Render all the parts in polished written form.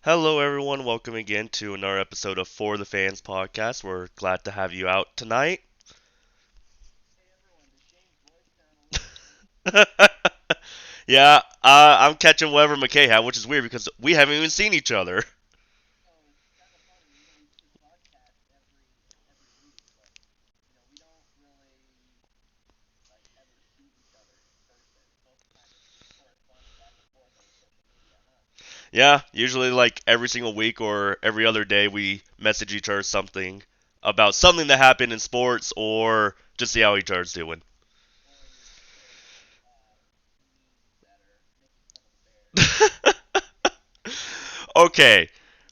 Hello, everyone. Welcome again to another episode of For the Fans podcast. We're glad to have you out tonight. Yeah, I'm catching whatever McKay had, which is weird because we haven't even seen each other. Yeah, usually like every single week or every other day we message each other something about something that happened in sports or just see how each other's doing. Okay,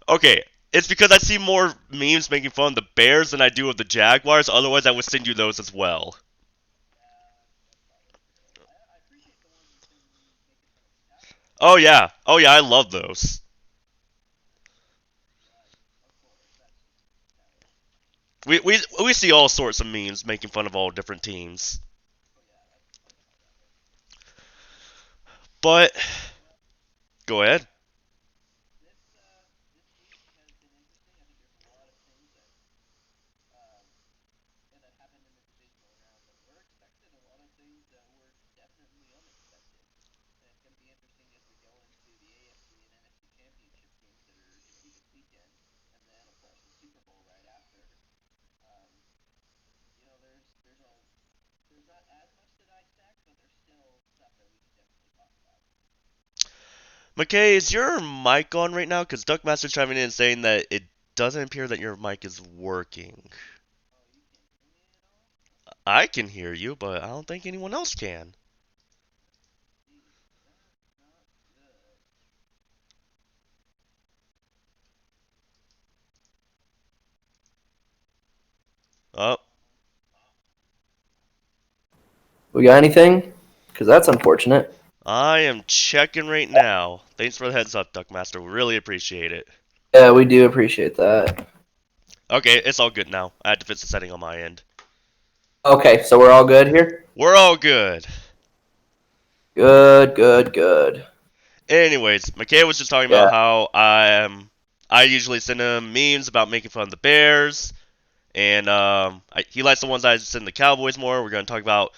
okay. It's because I see more memes making fun of the Bears than I do of the Jaguars. Otherwise, I would send you those as well. Oh yeah, I love those. We see all sorts of memes making fun of all different teams. But go ahead. McKay, is your mic on right now? Because Duckmaster's chiming in and saying that it doesn't appear that your mic is working. I can hear you, but I don't think anyone else can. Oh, We got anything? Because that's unfortunate. I am checking right now. Thanks for the heads up, Duckmaster. We really appreciate it. Yeah, we do appreciate that. Okay, it's all good now. I had to fix the setting on my end. Okay, so we're all good here? We're all good. Good, good, good. Anyways, McKay was just talking Yeah. about how I usually send him memes about making fun of the Bears, and he likes the ones I send the Cowboys more. We're going to talk about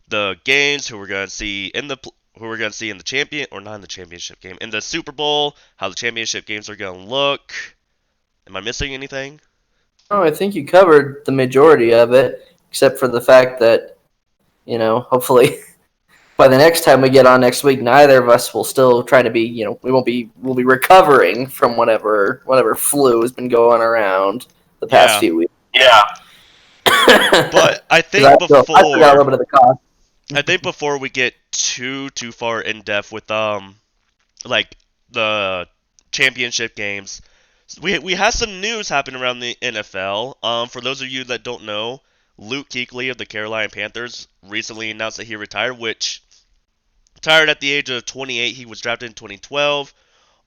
the games, who we're going to see in the who we're going to see in the champion or not in the championship game in the Super Bowl, how the championship games are going to look. Am I missing anything? Oh, I think you covered the majority of it, except for the fact that, hopefully by the next time we get on next week, neither of us will still try to be, we'll be recovering from whatever flu has been going around the past Yeah, few weeks. Yeah. but Because I still got a little bit of the cough. I think before we get too far in depth with like the championship games. We had some news happen around the NFL. For those of you that don't know, Luke Kuechly of the Carolina Panthers recently announced that he retired, which retired at the age of 28. He was drafted in 2012.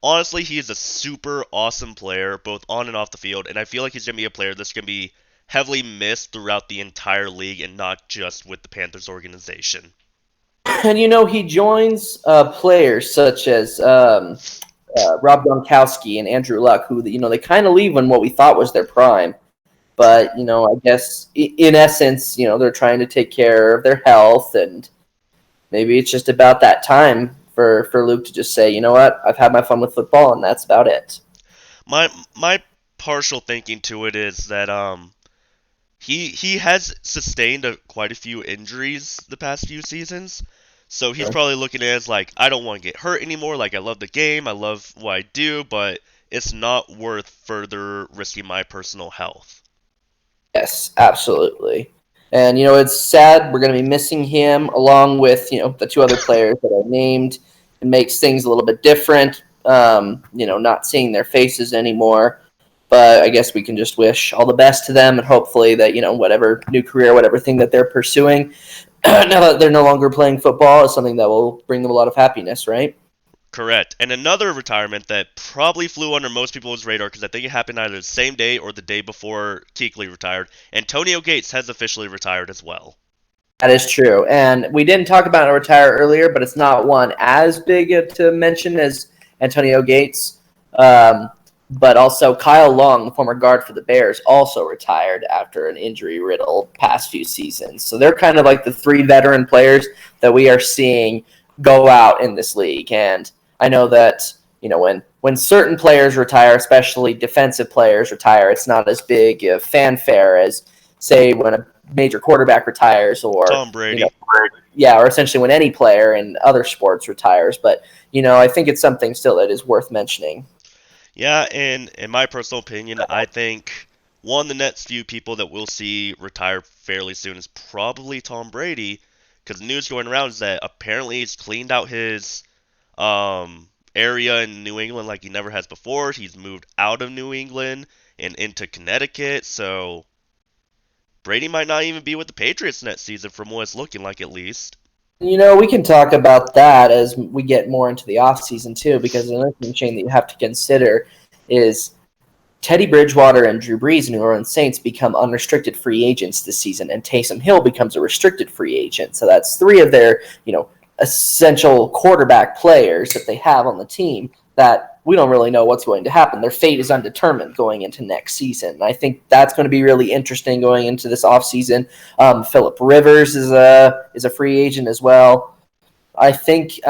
Honestly, he is a super awesome player, both on and off the field, and I feel like he's going to be a player that's going to be heavily missed throughout the entire league and not just with the Panthers organization. And he joins players such as Rob Gronkowski and Andrew Luck, who they kind of leave in what we thought was their prime. But I guess in essence, they're trying to take care of their health, and maybe it's just about that time for Luke to just say, you know what, I've had my fun with football, and that's about it. My partial thinking to it is that he has sustained quite a few injuries the past few seasons. So he's probably looking at it as like, I don't want to get hurt anymore. Like, I love the game, I love what I do, but it's not worth further risking my personal health. Yes, absolutely. And it's sad we're going to be missing him along with the two other players that I named. It makes things a little bit different. Not seeing their faces anymore. But I guess we can just wish all the best to them, and hopefully that whatever new career, whatever thing that they're pursuing, now that they're no longer playing football, is something that will bring them a lot of happiness, right? Correct. And another retirement that probably flew under most people's radar because I think it happened either the same day or the day before Kuechly retired. Antonio Gates has officially retired as well. That is true. And we didn't talk about a retire earlier, but it's not one as big to mention as Antonio Gates. But also Kyle Long, the former guard for the Bears, also retired after an injury-riddled past few seasons. So they're kind of like the three veteran players that we are seeing go out in this league. And I know that when certain players retire, especially defensive players retire, it's not as big a fanfare as say when a major quarterback retires, or Tom Brady. or essentially when any player in other sports retires. But I think it's something still that is worth mentioning. Yeah, and in my personal opinion, I think one of the next few people that we'll see retire fairly soon is probably Tom Brady, because the news going around is that apparently he's cleaned out his area in New England like he never has before. He's moved out of New England and into Connecticut, so Brady might not even be with the Patriots next season from what it's looking like at least. We can talk about that as we get more into the offseason, too, because another thing, Shane, that you have to consider is Teddy Bridgewater and Drew Brees and New Orleans Saints become unrestricted free agents this season, and Taysom Hill becomes a restricted free agent. So that's three of their, essential quarterback players that they have on the team that we don't really know what's going to happen. Their fate is undetermined going into next season. And I think that's going to be really interesting going into this offseason. Phillip Rivers is a free agent as well. I think this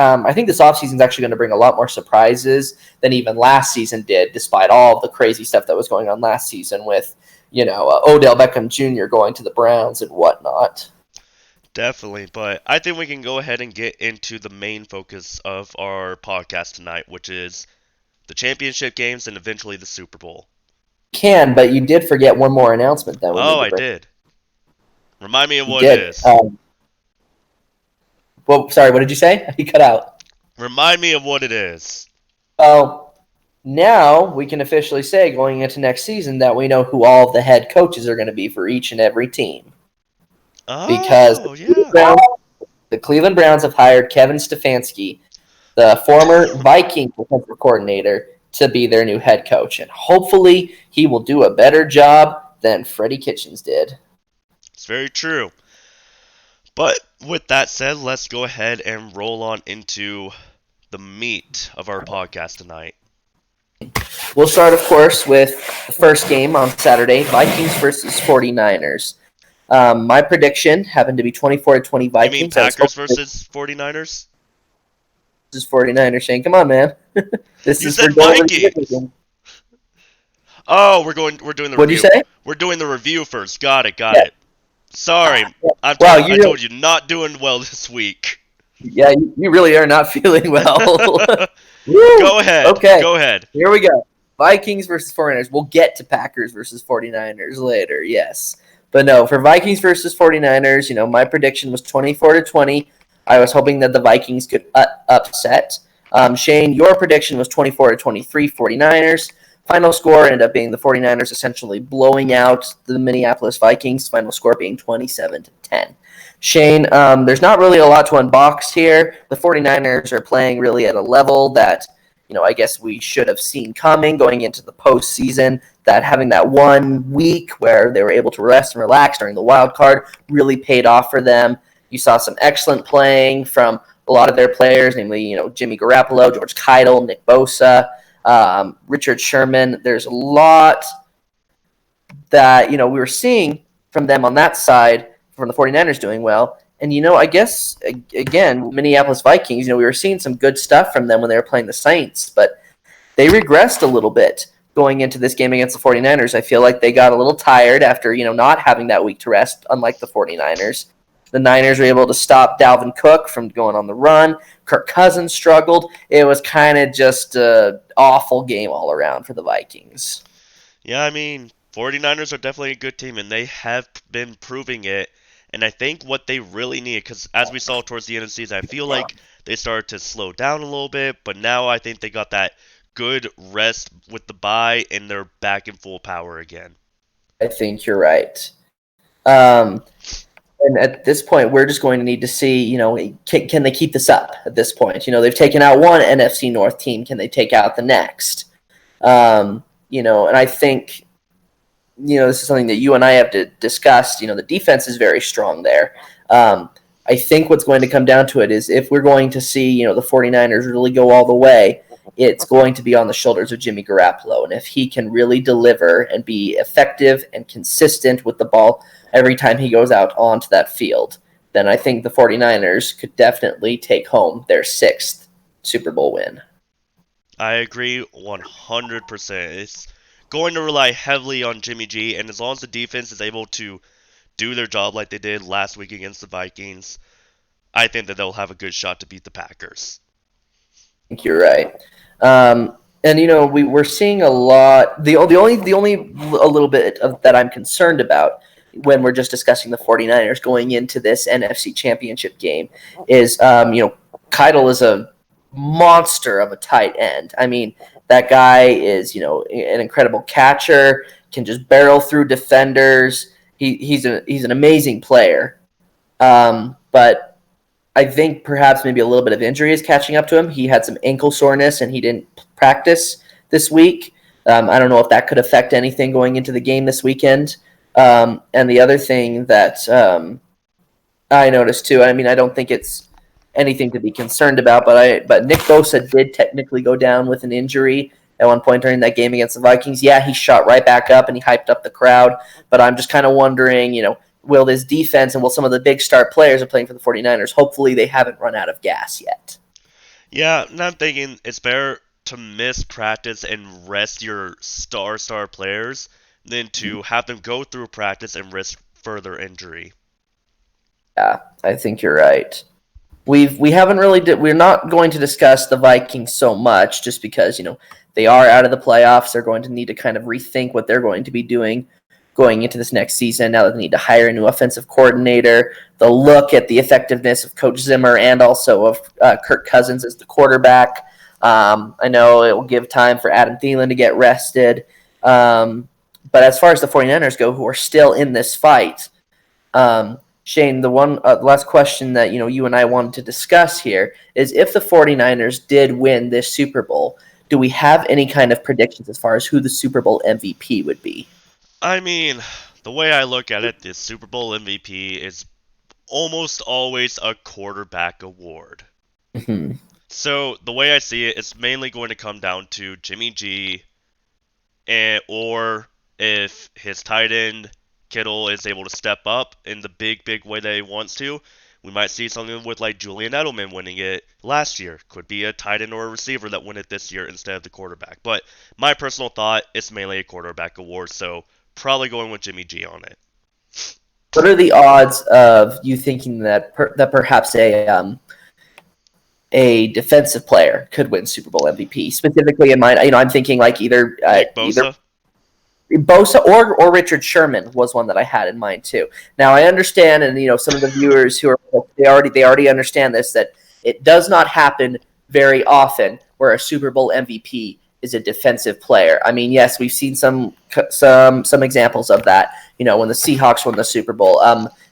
offseason is actually going to bring a lot more surprises than even last season did, despite all the crazy stuff that was going on last season with, Odell Beckham Jr. going to the Browns and whatnot. Definitely, but I think we can go ahead and get into the main focus of our podcast tonight, which is the championship games and eventually the Super Bowl. But you did forget one more announcement that we Oh, need to I bring. did. Remind me of You what it did. is. Well, sorry, what did you say? You cut out. Remind me of what it is. Well, now we can officially say going into next season that we know who all of the head coaches are going to be for each and every team. Because Oh, yeah. the Cleveland Browns have hired Kevin Stefanski, the former Viking defensive coordinator, to be their new head coach. And hopefully he will do a better job than Freddie Kitchens did. It's very true. But with that said, let's go ahead and roll on into the meat of our podcast tonight. We'll start, of course, with the first game on Saturday, Vikings versus 49ers. My prediction happened to be 24-20 Vikings. You mean Packers versus 49ers? This is 49ers, Shane. Come on, man. This You is for said Golden Vikings. Division. Oh, we're doing the What'd review. you say? We're doing the review first. Got it. Yeah. Sorry. I Wow, told you not doing well this week. Yeah, you really are not feeling well. Go ahead. Okay. Go ahead. Here we go. Vikings versus 49ers. We'll get to Packers versus 49ers later, yes. But no, for Vikings versus 49ers, my prediction was 24-20. I was hoping that the Vikings could upset. Shane, your prediction was 24-23 49ers. Final score ended up being the 49ers essentially blowing out the Minneapolis Vikings, final score being 27-10. Shane, there's not really a lot to unbox here. The 49ers are playing really at a level that, I guess we should have seen coming going into the postseason, that having that 1 week where they were able to rest and relax during the wild card really paid off for them. You saw some excellent playing from a lot of their players, namely, Jimmy Garoppolo, George Kittle, Nick Bosa, Richard Sherman. There's a lot that, we were seeing from them on that side, from the 49ers doing well. And, I guess, again, Minneapolis Vikings, we were seeing some good stuff from them when they were playing the Saints, but they regressed a little bit going into this game against the 49ers. I feel like they got a little tired after, not having that week to rest, unlike the 49ers. The Niners were able to stop Dalvin Cook from going on the run. Kirk Cousins struggled. It was kind of just an awful game all around for the Vikings. Yeah, I mean, 49ers are definitely a good team, and they have been proving it. And I think what they really need, because as we saw towards the end of the season, I feel like they started to slow down a little bit, but now I think they got that good rest with the bye, and they're back in full power again. I think you're right. And at this point, we're just going to need to see, can they keep this up at this point? They've taken out one NFC North team. Can they take out the next? And I think, this is something that you and I have to discuss. The defense is very strong there. I think what's going to come down to it is if we're going to see, the 49ers really go all the way it's going to be on the shoulders of Jimmy Garoppolo. And if he can really deliver and be effective and consistent with the ball every time he goes out onto that field, then I think the 49ers could definitely take home their sixth Super Bowl win. I agree 100%. It's going to rely heavily on Jimmy G, and as long as the defense is able to do their job like they did last week against the Vikings, I think that they'll have a good shot to beat the Packers. I think you're right. And we're seeing a lot. The only a little bit of that I'm concerned about when we're just discussing the 49ers going into this NFC Championship game is Keitel is a monster of a tight end. I mean, that guy is an incredible catcher, can just barrel through defenders. He's an amazing player. But I think perhaps maybe a little bit of injury is catching up to him. He had some ankle soreness and he didn't practice this week. I don't know if that could affect anything going into the game this weekend. And the other thing that I noticed too, I mean, I don't think it's anything to be concerned about, but Nick Bosa did technically go down with an injury at one point during that game against the Vikings. Yeah, he shot right back up and he hyped up the crowd, but I'm just kind of wondering, will this defense and will some of the big star players are playing for the 49ers, hopefully they haven't run out of gas yet. Yeah, and I'm thinking it's better to miss practice and rest your star players than to have them go through practice and risk further injury. Yeah, I think you're right. We haven't really we're not going to discuss the Vikings so much just because they are out of the playoffs. They're going to need to kind of rethink what they're going to be doing going into this next season. Now that they need to hire a new offensive coordinator, they'll look at the effectiveness of Coach Zimmer and also of Kirk Cousins as the quarterback. I know it will give time for Adam Thielen to get rested. But as far as the 49ers go, who are still in this fight, Shane, the last question that you and I wanted to discuss here is if the 49ers did win this Super Bowl, do we have any kind of predictions as far as who the Super Bowl MVP would be? I mean, the way I look at it, the Super Bowl MVP is almost always a quarterback award. Mm-hmm. So the way I see it, it's mainly going to come down to Jimmy G, or if his tight end Kittle is able to step up in the big way that he wants to. We might see something with like Julian Edelman winning it last year. Could be a tight end or a receiver that win it this year instead of the quarterback. But my personal thought, it's mainly a quarterback award, so probably going with Jimmy G on it. What are the odds of you thinking that that perhaps a defensive player could win Super Bowl MVP? Specifically in mind, I'm thinking like either Nick Bosa? Bosa or Richard Sherman was one that I had in mind too. Now I understand, and some of the viewers who are they already understand this, that it does not happen very often where a Super Bowl MVP is a defensive player. I mean, yes, we've seen some examples of that. When the Seahawks won the Super Bowl,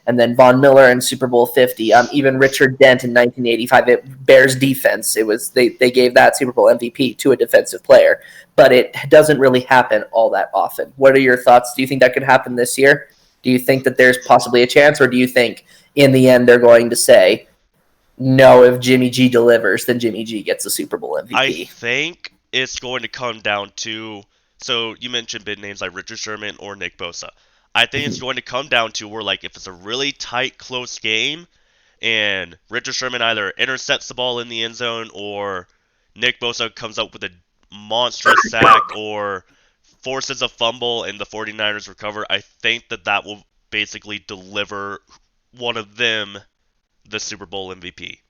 and then Von Miller in Super Bowl 50, even Richard Dent in 1985. Bears defense. It was they gave that Super Bowl MVP to a defensive player, but it doesn't really happen all that often. What are your thoughts? Do you think that could happen this year? Do you think that there's possibly a chance, or do you think in the end they're going to say, no, if Jimmy G delivers, then Jimmy G gets the Super Bowl MVP? I think it's going to come down to, so you mentioned big names like Richard Sherman or Nick Bosa. I think it's going to come down to where, like, if it's a really tight, close game, and Richard Sherman either intercepts the ball in the end zone, or Nick Bosa comes up with a monstrous sack, or forces a fumble, and the 49ers recover, I think that will basically deliver one of them the Super Bowl MVP.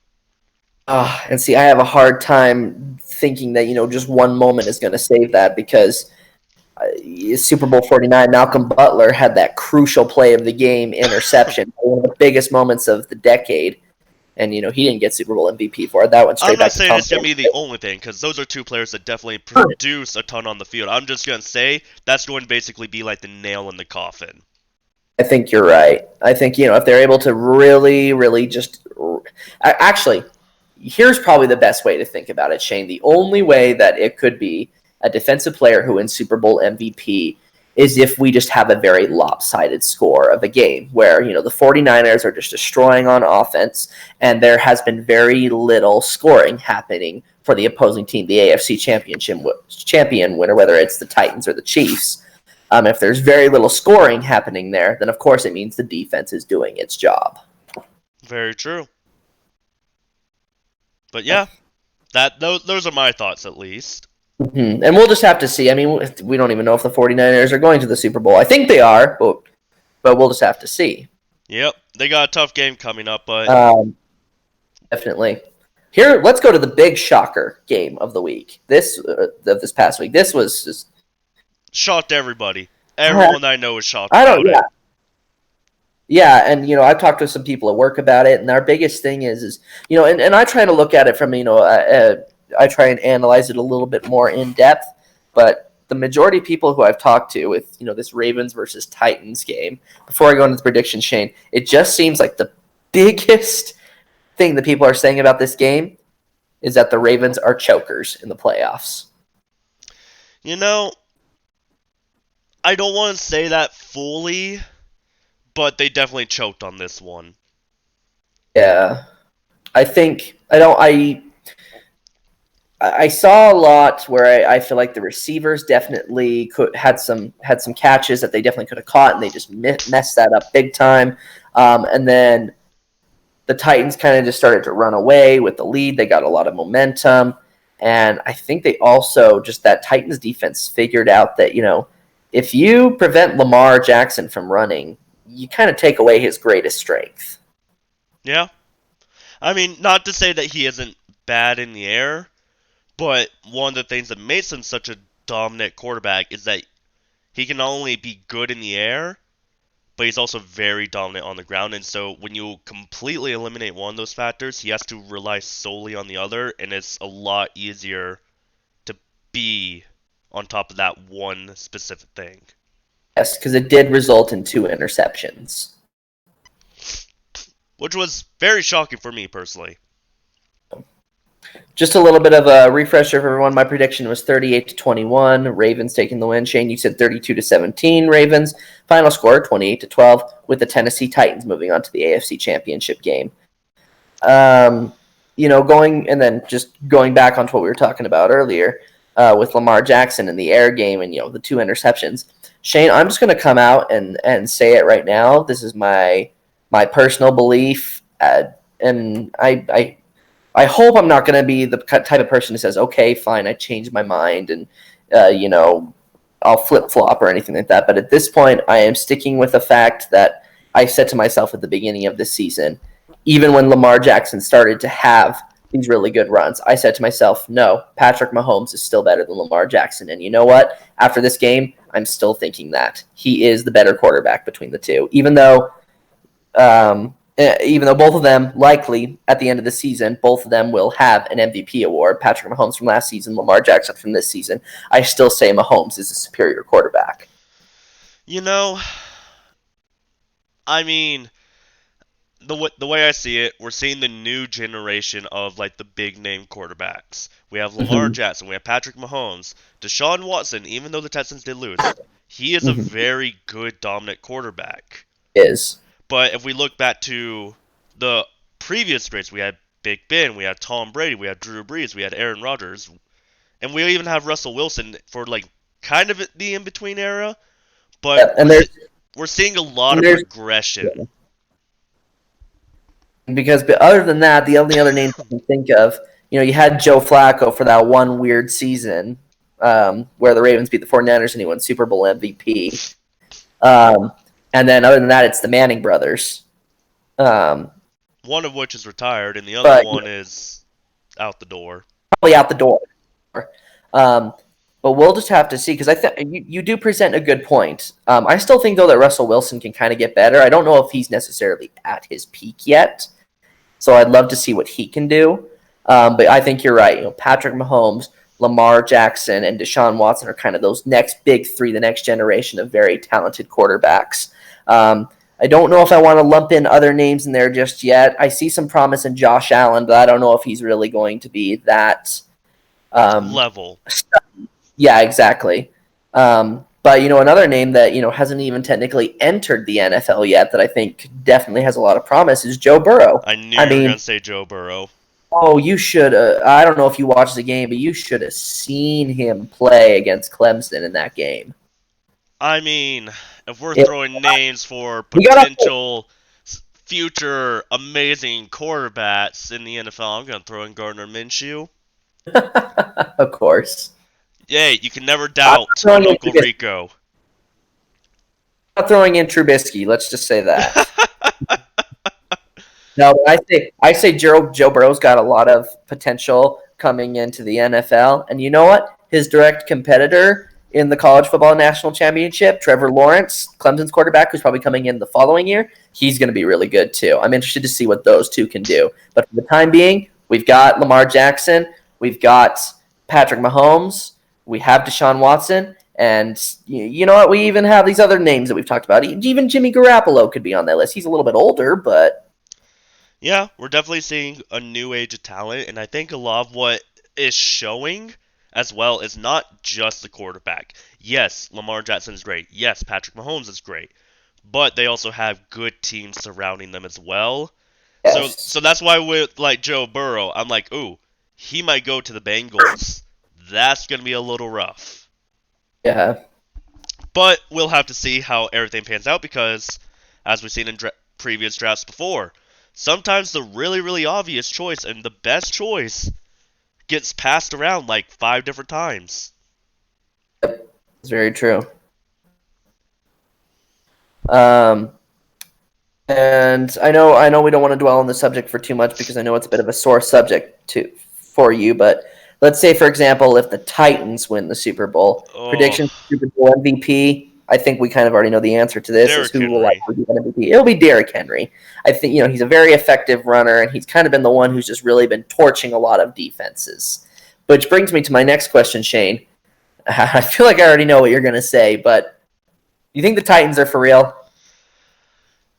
And see, I have a hard time thinking that just one moment is going to save that because Super Bowl 49, Malcolm Butler had that crucial play of the game interception, one of the biggest moments of the decade, and he didn't get Super Bowl MVP for it. That went straight I'm back not to saying Tom it's going to be Brady. the only thing, because those are two players that definitely produce a ton on the field. I'm just going to say that's going to basically be like the nail in the coffin. I think you're right. I think if they're able to really just actually, here's probably the best way to think about it, Shane. The only way that it could be a defensive player who wins Super Bowl MVP is if we just have a very lopsided score of a game where, the 49ers are just destroying on offense and there has been very little scoring happening for the opposing team, the AFC champion winner, whether it's the Titans or the Chiefs. If there's very little scoring happening there, then of course it means the defense is doing its job. Very true. But yeah, those are my thoughts at least. Mm-hmm. And we'll just have to see. I mean, we don't even know if the 49ers are going to the Super Bowl. I think they are, but we'll just have to see. Yep, they got a tough game coming up, but definitely. Here, let's go to the big shocker game of the week. This past week. This was just shocked everybody. Everyone I know is shocked. Yeah. Yeah, and I've talked to some people at work about it, and our biggest thing is and I try to look at it from I try and analyze it a little bit more in depth, but the majority of people who I've talked to with this Ravens versus Titans game, before I go into the prediction, Shane, it just seems like the biggest thing that people are saying about this game is that the Ravens are chokers in the playoffs. I don't want to say that fully, but they definitely choked on this one. Yeah. I saw a lot where I feel like the receivers definitely had some catches that they definitely could have caught, and they just messed that up big time. And then the Titans kind of just started to run away with the lead. They got a lot of momentum, and I think they also just that Titans defense figured out that if you prevent Lamar Jackson from running, you kind of take away his greatest strength. Yeah. I mean, not to say that he isn't bad in the air, but one of the things that makes him such a dominant quarterback is that he can not only be good in the air, but he's also very dominant on the ground. And so when you completely eliminate one of those factors, he has to rely solely on the other, and it's a lot easier to be on top of that one specific thing. Yes, because it did result in 2 interceptions. Which was very shocking for me personally. Just a little bit of a refresher for everyone. My prediction was 38-21. Ravens taking the win. Shane, you said 32-17 Ravens. Final score 28-12 with the Tennessee Titans moving on to the AFC Championship game. Going back onto what we were talking about earlier with Lamar Jackson in the air game and the 2 interceptions. Shane, I'm just going to come out and say it right now. This is my personal belief, and I hope I'm not going to be the type of person who says, okay, fine, I changed my mind and, I'll flip-flop or anything like that. But at this point, I am sticking with the fact that I said to myself at the beginning of this season, even when Lamar Jackson started to have these really good runs, I said to myself, no, Patrick Mahomes is still better than Lamar Jackson. And you know what? After this game, I'm still thinking that. He is the better quarterback between the two, even though both of them likely at the end of the season, both of them will have an MVP award. Patrick Mahomes from last season, Lamar Jackson from this season. I still say Mahomes is a superior quarterback. I mean, the way I see it, we're seeing the new generation of like the big name quarterbacks. We have Lamar Jackson, we have Patrick Mahomes, Deshaun Watson. Even though the Texans did lose, he is a very good dominant quarterback. Is. But if we look back to the previous greats, we had Big Ben, we had Tom Brady, we had Drew Brees, we had Aaron Rodgers, and we even have Russell Wilson for like kind of the in-between era. But we're seeing a lot of progression. Because other than that, the only other names I can think of, you had Joe Flacco for that one weird season where the Ravens beat the 49ers and he won Super Bowl MVP. And then other than that, it's the Manning brothers. One of which is retired, and the other one is out the door. Probably out the door. But we'll just have to see, because I think you do present a good point. I still think, though, that Russell Wilson can kind of get better. I don't know if he's necessarily at his peak yet, so I'd love to see what he can do. But I think you're right. Patrick Mahomes, Lamar Jackson, and Deshaun Watson are kind of those next big 3, the next generation of very talented quarterbacks. I don't know if I want to lump in other names in there just yet. I see some promise in Josh Allen, but I don't know if he's really going to be that level. Yeah, exactly. But another name that hasn't even technically entered the NFL yet that I think definitely has a lot of promise is Joe Burrow. I knew you were going to say Joe Burrow. Oh, you should. I don't know if you watched the game, but you should have seen him play against Clemson in that game. I mean, if we're It, throwing names for he got up. potential future amazing quarterbacks in the NFL, I'm going to throw in Gardner Minshew. Of course. Yay, you can never I'm doubt not an throwing in Uncle Trubisky. Rico. I'm not throwing in Trubisky. Let's just say that. No, but I say Joe Burrow's got a lot of potential coming into the NFL, and you know what? His direct competitor in the college football national championship, Trevor Lawrence, Clemson's quarterback, who's probably coming in the following year, he's going to be really good too. I'm interested to see what those two can do. But for the time being, we've got Lamar Jackson, we've got Patrick Mahomes, we have Deshaun Watson, and you know what? We even have these other names that we've talked about. Even Jimmy Garoppolo could be on that list. He's a little bit older, but Yeah, we're definitely seeing a new age of talent, and I think a lot of what is showing as well is not just the quarterback. Yes, Lamar Jackson is great. Yes, Patrick Mahomes is great. But they also have good teams surrounding them as well. So yes. so that's why with like Joe Burrow, I'm like, ooh, he might go to the Bengals. That's gonna be a little rough. Yeah. But we'll have to see how everything pans out because, as we've seen in previous drafts before, sometimes the really, really obvious choice and the best choice gets passed around like 5 different times. It's very true. Um, and I know we don't want to dwell on the subject for too much because I know it's a bit of a sore subject for you. But let's say, for example, if the Titans win the Super Bowl, Oh, prediction for Super Bowl MVP. I think we kind of already know the answer to this. Is Derrick who will Henry. likely be MVP? It'll be Derrick Henry. I think he's a very effective runner, and he's kind of been the one who's just really been torching a lot of defenses. Which brings me to my next question, Shane. I feel like I already know what you're going to say, but you think the Titans are for real?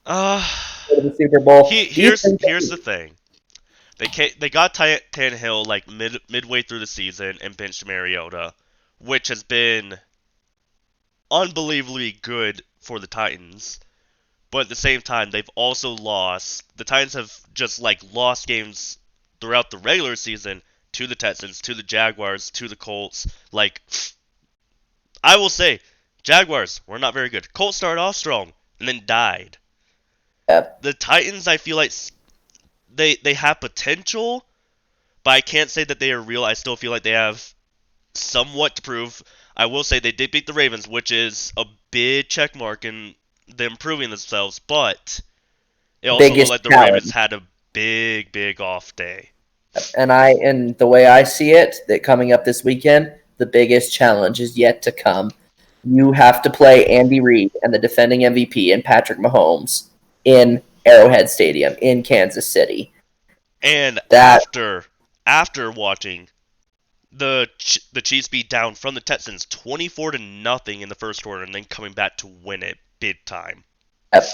Uh, Go to the Super Bowl. here's the thing. They got Tannehill like midway through the season and benched Mariota, which has been unbelievably good for the Titans. But at the same time, they've also lost. The Titans have just like lost games throughout the regular season to the Texans, to the Jaguars, to the Colts. Like I will say, Jaguars were not very good. Colts started off strong and then died. Yeah, The Titans, I feel like they have potential, but I can't say that they are real. I still feel like they have somewhat to prove. I will say they did beat the Ravens, which is a big check mark in them proving themselves, but it also looked biggest like the Ravens challenge. had a big, big off day. And the way I see it, that coming up this weekend, the biggest challenge is yet to come. You have to play Andy Reid and the defending MVP and Patrick Mahomes in Arrowhead Stadium in Kansas City. And That after watching the Chiefs beat down from the Texans 24 to nothing in the first quarter and then coming back to win it big time.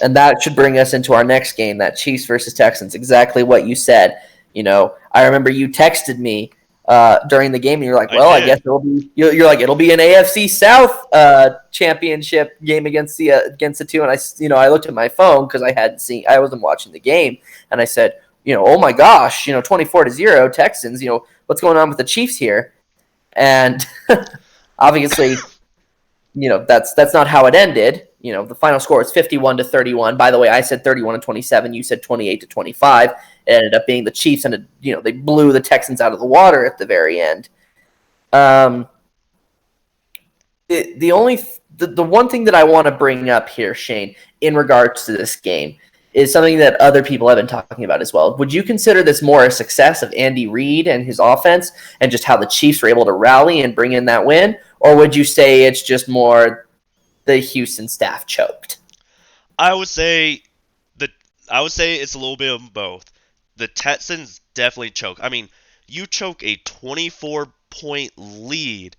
and that should bring us into our next game, that Chiefs versus Texans. Exactly what you said. I remember you texted me during the game, and you're like, I "Well, I guess did. it'll be." You're like, "It'll be an AFC South championship game against the two." And I looked at my phone because I wasn't watching the game, and I said, "Oh my gosh, 24-0 Texans. What's going on with the Chiefs here?" And obviously, that's not how it ended. The final score is 51-31. By the way, I said 31-27. You said 28-25. It ended up being the Chiefs, and they blew the Texans out of the water at the very end. Um, the one thing that I want to bring up here, Shane, in regards to this game, is something that other people have been talking about as well. Would you consider this more a success of Andy Reid and his offense, and just how the Chiefs were able to rally and bring in that win, or would you say it's just more the Houston staff choked? I would say the I would say it's a little bit of both. The Texans definitely choke. I mean, you choke a 24-point lead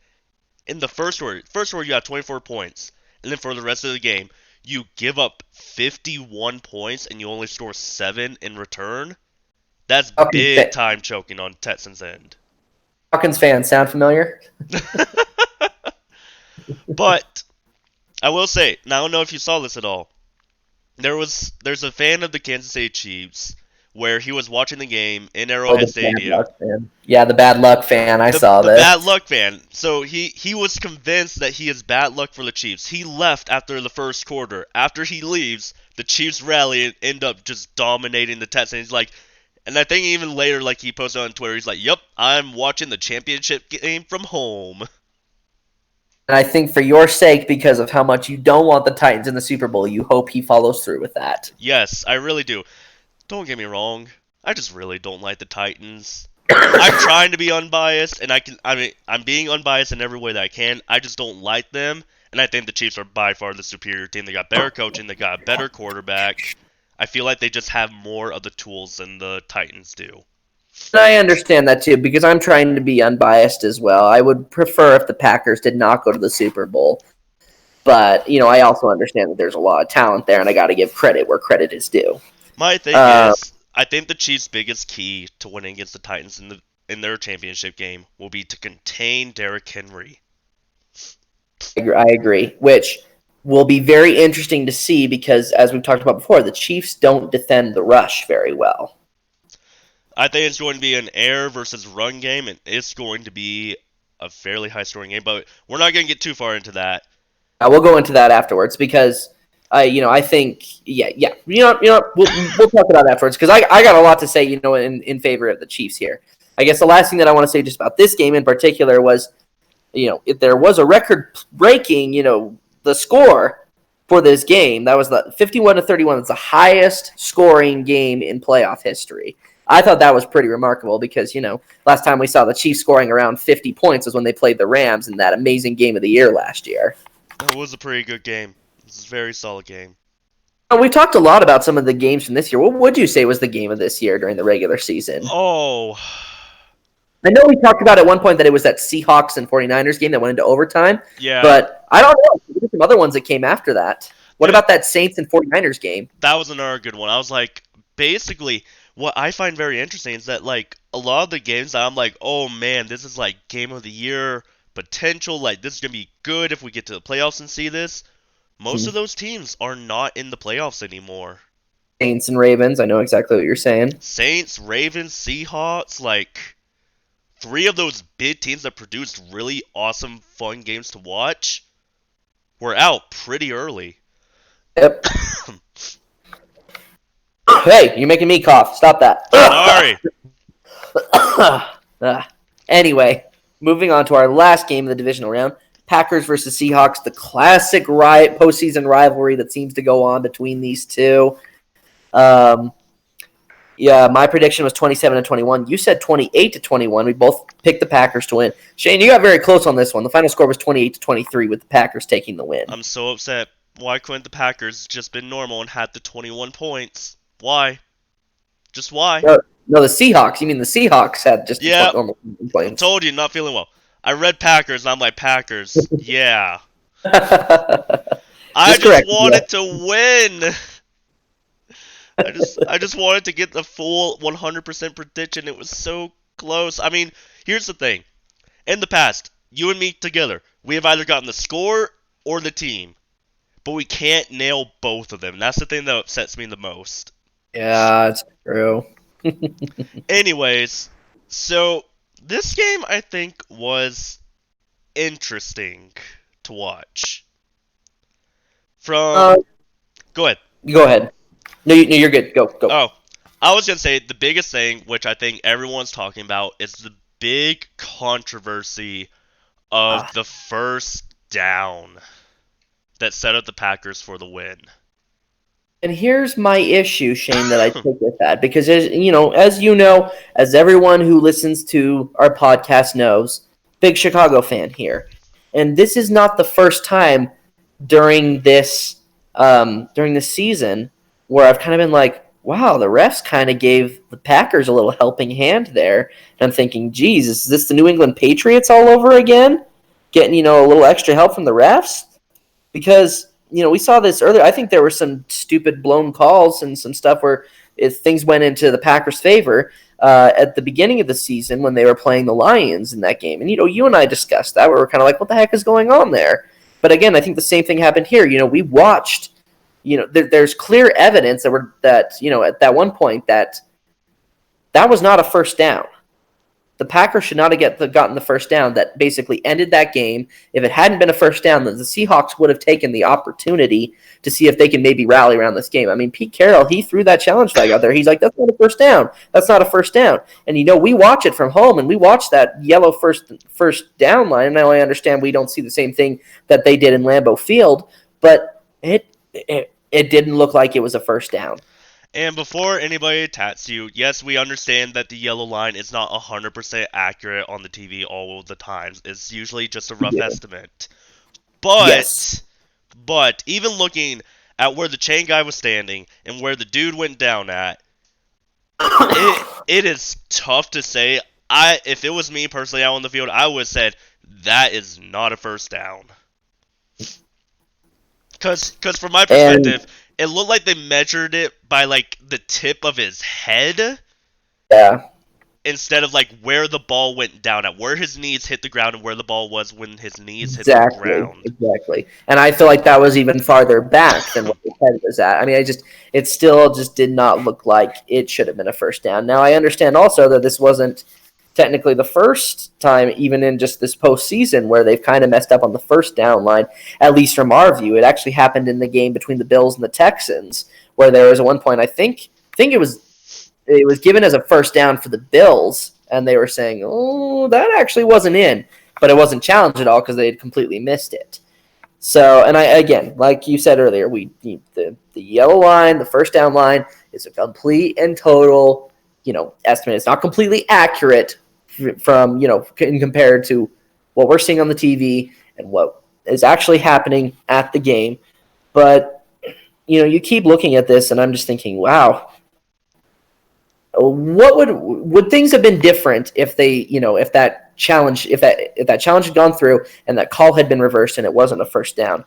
in the first quarter. First quarter, you got 24 points, and then for the rest of the game, you give up 51 points and you only score 7 in return. That's Falcons, big time choking on Texans' end. Falcons fans sound familiar? But I will say, now I don't know if you saw this at all. There's a fan of the Kansas City Chiefs where he was watching the game in Oh, Arrowhead the bad Stadium. luck fan. Yeah, the bad luck fan. I The saw the this. bad luck fan. So he was convinced that he is bad luck for the Chiefs. He left after the first quarter. After he leaves, the Chiefs rally and end up just dominating the Texans. He's like, and I think even later, like he posted on Twitter, he's like, "Yep, I'm watching the championship game from home." And I think for your sake, because of how much you don't want the Titans in the Super Bowl, you hope he follows through with that. Yes, I really do. Don't get me wrong. I just really don't like the Titans. I'm trying to be unbiased, and I'm being unbiased in every way that I can. I just don't like them, and I think the Chiefs are by far the superior team. They got better coaching, they got a better quarterback. I feel like they just have more of the tools than the Titans do. And I understand that too, because I'm trying to be unbiased as well. I would prefer if the Packers did not go to the Super Bowl. But, I also understand that there's a lot of talent there, and I got to give credit where credit is due. My thing Uh, is, I think the Chiefs' biggest key to winning against the Titans in their championship game will be to contain Derrick Henry. I agree, which will be very interesting to see because, as we've talked about before, the Chiefs don't defend the rush very well. I think it's going to be an air versus run game, and it's going to be a fairly high scoring game, but we're not going to get too far into that. We'll go into that afterwards because I think, yeah. We'll talk about that afterwards because I got a lot to say, in favor of the Chiefs here. I guess the last thing that I want to say just about this game in particular was, if there was a record breaking, the score for this game, that was the 51-31. It's the highest scoring game in playoff history. I thought that was pretty remarkable because, last time we saw the Chiefs scoring around 50 points was when they played the Rams in that amazing game of the year last year. It was a pretty good game. It was a very solid game. We talked a lot about some of the games from this year. What would you say was the game of this year during the regular season? Oh, I know we talked about at one point that it was that Seahawks and 49ers game that went into overtime, yeah. but I don't know. There were some other ones that came after that. What Yeah. about that Saints and 49ers game? That was another good one. I was like, basically, what I find very interesting is that, like, a lot of the games that I'm like, oh man, this is like game of the year potential. Like, this is going to be good if we get to the playoffs and see this. Most of those teams are not in the playoffs anymore. Saints and Ravens. I know exactly what you're saying. Saints, Ravens, Seahawks, like, three of those big teams that produced really awesome, fun games to watch were out pretty early. Yep. Hey, you're making me cough. Stop that. Sorry. Anyway, moving on to our last game of the divisional round. Packers versus Seahawks, the classic postseason rivalry that seems to go on between these two. Yeah, my prediction was 27-21. You said 28-21. We both picked the Packers to win. Shane, you got very close on this one. The final score was 28-23 with the Packers taking the win. I'm so upset. Why couldn't the Packers just been normal and had the 21 points? Why? Just why? No, the Seahawks. You mean the Seahawks had just Yeah. normal points? Told you, not feeling well. I read Packers and I'm like, Packers. Yeah. I just wanted to win. I just wanted to get the full 100% prediction. It was so close. I mean, here's the thing. In the past, you and me together, we have either gotten the score or the team. But we can't nail both of them. That's the thing that upsets me the most. Yeah, it's true. Anyways, so this game I think was interesting to watch. Go ahead. Go ahead. No, you're good. Go. Oh, I was gonna say the biggest thing, which I think everyone's talking about, is the big controversy of the first down that set up the Packers for the win. And here's my issue, Shane, that I take with that. Because, as as everyone who listens to our podcast knows, big Chicago fan here. And this is not the first time during this season where I've kind of been like, wow, the refs kind of gave the Packers a little helping hand there. And I'm thinking, geez, is this the New England Patriots all over again? Getting, a little extra help from the refs? Because we saw this earlier. I think there were some stupid blown calls and some stuff where if things went into the Packers' favor at the beginning of the season when they were playing the Lions in that game. And, you and I discussed that where we're kind of like, what the heck is going on there? But again, I think the same thing happened here. We watched, there's clear evidence that at that one point that That was not a first down. The Packers should not have gotten the first down that basically ended that game. If it hadn't been a first down, then the Seahawks would have taken the opportunity to see if they can maybe rally around this game. I mean, Pete Carroll, he threw that challenge flag out there. He's like, that's not a first down. That's not a first down. And, we watch it from home, and we watch that yellow first down line. And now I understand we don't see the same thing that they did in Lambeau Field, but it didn't look like it was a first down. And before anybody attacks you, yes, we understand that the yellow line is not 100% accurate on the TV all of the times. It's usually just a rough estimate. Yes. But even looking at where the chain guy was standing and where the dude went down at, it is tough to say. If it was me personally out on the field, I would have said that is not a first down. Because from my perspective, it looked like they measured it by like the tip of his head. Yeah. Instead of like where the ball went down at, where his knees hit the ground and where the ball was when his knees hit the ground. Exactly. And I feel like that was even farther back than what the head was at. I mean, it still just did not look like it should have been a first down. Now, I understand also that this wasn't technically the first time, even in just this postseason, where they've kind of messed up on the first down line, at least from our view. It actually happened in the game between the Bills and the Texans, where there was at one point, I think it was given as a first down for the Bills, and they were saying, oh, that actually wasn't in. But it wasn't challenged at all because they had completely missed it. So, and again, like you said earlier, the yellow line, the first down line, is a complete and total, estimate. It's not completely accurate from, in compared to what we're seeing on the TV and what is actually happening at the game. But, you keep looking at this, and I'm just thinking, wow, what would things have been different if they, if that challenge had gone through and that call had been reversed and it wasn't a first down?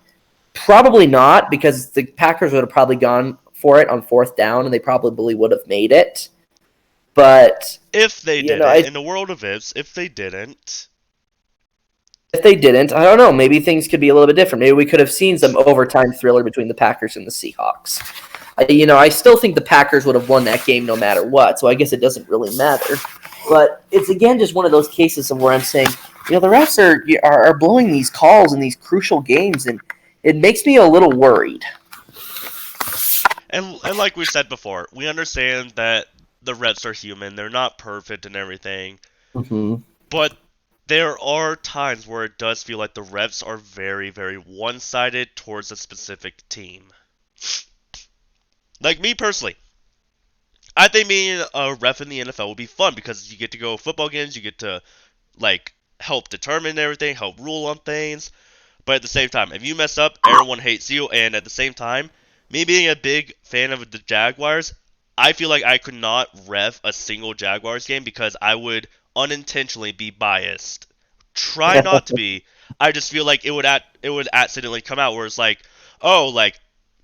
Probably not, because the Packers would have probably gone for it on fourth down and they probably would have made it. But if they didn't, in the world of ifs, if they didn't, I don't know. Maybe things could be a little bit different. Maybe we could have seen some overtime thriller between the Packers and the Seahawks. I still think the Packers would have won that game no matter what, so I guess it doesn't really matter. But it's, again, just one of those cases of where I'm saying, the refs are blowing these calls in these crucial games, and it makes me a little worried. And like we said before, we understand that the refs are human. They're not perfect and everything. Mm-hmm. But there are times where it does feel like the refs are very, very one-sided towards a specific team. Like me personally, I think being a ref in the NFL would be fun because you get to go football games, you get to like help determine everything, help rule on things. But at the same time, if you mess up, everyone hates you. And at the same time, me being a big fan of the Jaguars, I feel like I could not ref a single Jaguars game because I would unintentionally be biased. Try not to be. I just feel like it would accidentally come out where it's like, oh, like,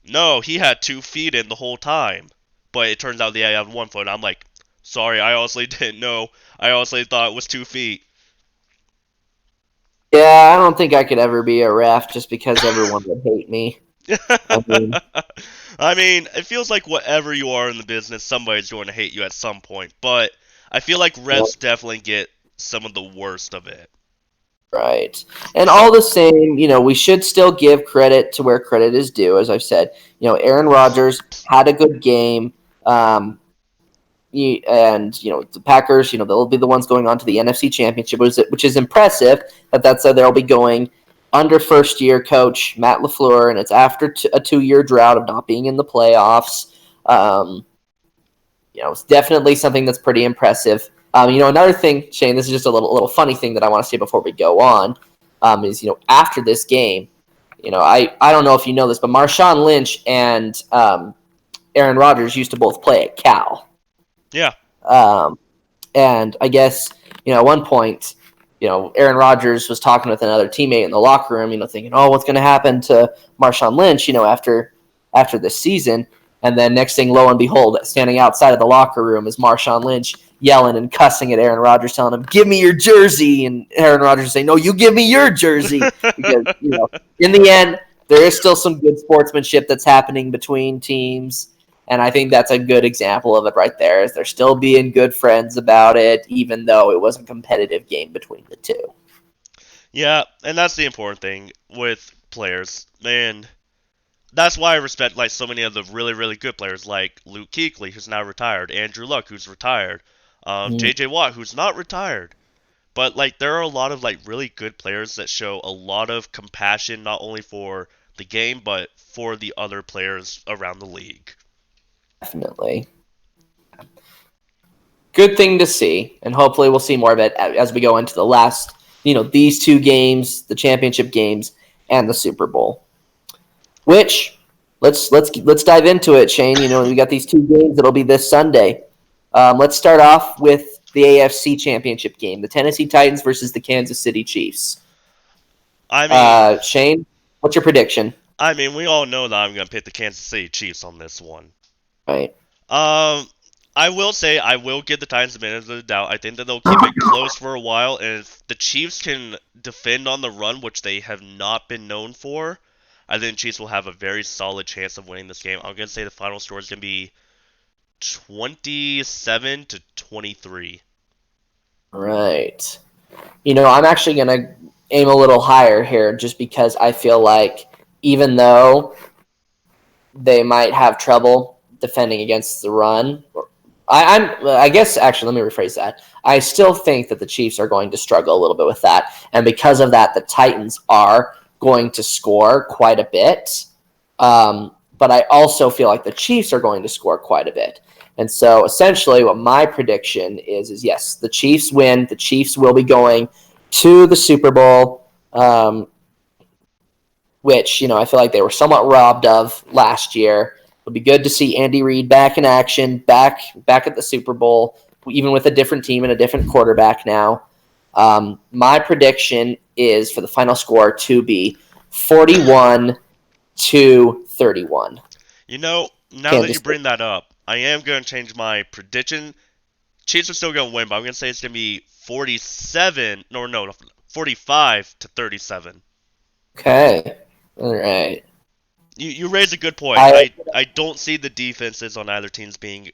no, he had 2 feet in the whole time. But it turns out that I have 1 foot. I'm like, sorry, I honestly didn't know. I honestly thought it was 2 feet. Yeah, I don't think I could ever be a ref just because everyone would hate me. I mean, it feels like whatever you are in the business, somebody's going to hate you at some point. But I feel like refs definitely get some of the worst of it. Right. And all the same, we should still give credit to where credit is due. As I've said, Aaron Rodgers had a good game. And, the Packers, they'll be the ones going on to the NFC Championship, which is impressive that they'll be going under first-year coach Matt LaFleur, and it's after a 2-year drought of not being in the playoffs. It's definitely something that's pretty impressive. Another thing, Shane, this is just a little funny thing that I want to say before we go on, is, after this game, I don't know if you know this, but Marshawn Lynch and Aaron Rodgers used to both play at Cal. Yeah. And I guess, at one point, Aaron Rodgers was talking with another teammate in the locker room, thinking, oh, what's going to happen to Marshawn Lynch, after this season. And then next thing, lo and behold, standing outside of the locker room is Marshawn Lynch yelling and cussing at Aaron Rodgers, telling him, give me your jersey. And Aaron Rodgers saying, no, you give me your jersey. Because, in the end, there is still some good sportsmanship that's happening between teams. And I think that's a good example of it right there. Is they're still being good friends about it, even though it was a competitive game between the two. Yeah, and that's the important thing with players. Man, that's why I respect like so many of the really really good players like Luke Kuechly, who's now retired, Andrew Luck, who's retired, Mm, J.J. Watt, who's not retired. But like there are a lot of like really good players that show a lot of compassion not only for the game but for the other players around the league. definitely. Good thing to see, and hopefully we'll see more of it as we go into the last, these two games, the championship games and the Super Bowl. Which let's dive into it, Shane. We got these two games that'll be this Sunday. Let's start off with the AFC Championship game, the Tennessee Titans versus the Kansas City Chiefs. I mean, Shane, what's your prediction? we all know that I'm gonna pick the Kansas City Chiefs on this one. Right. Um, I will say I will give the Titans the benefit of the doubt. I think that they'll keep it close for a while, and if the Chiefs can defend on the run, which they have not been known for, I think the Chiefs will have a very solid chance of winning this game. I'm gonna say the final score is gonna be 27-23. Right. I'm actually going to aim a little higher here just because I feel like even though they might have trouble defending against the run, I guess actually let me rephrase that. I still think that the Chiefs are going to struggle a little bit with that, and because of that, the Titans are going to score quite a bit. But I also feel like the Chiefs are going to score quite a bit. And so essentially what my prediction is yes, the Chiefs win. The Chiefs will be going to the Super Bowl, which, I feel like they were somewhat robbed of last year. It'll be good to see Andy Reid back in action, back at the Super Bowl, even with a different team and a different quarterback now. My prediction is for the final score to be 41-31. Now that you Kansas City. bring that up, I am going to change my prediction. Chiefs are still going to win, but I'm going to say it's going to be 47, no, 45-37. Okay. All right. You raise a good point. I I don't see the defenses on either teams being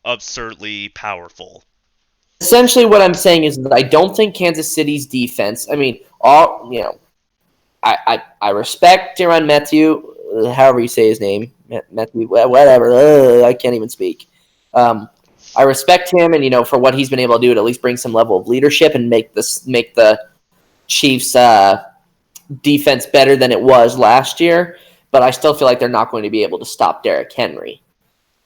absurdly powerful. essentially what I'm saying is that I don't think Kansas City's defense. I mean, I respect Tyrann Mathieu, however you say his name, Matthew, whatever. I can't even speak. I respect him, and for what he's been able to do to at least bring some level of leadership and make the Chiefs defense better than it was last year. But I still feel like they're not going to be able to stop Derrick Henry.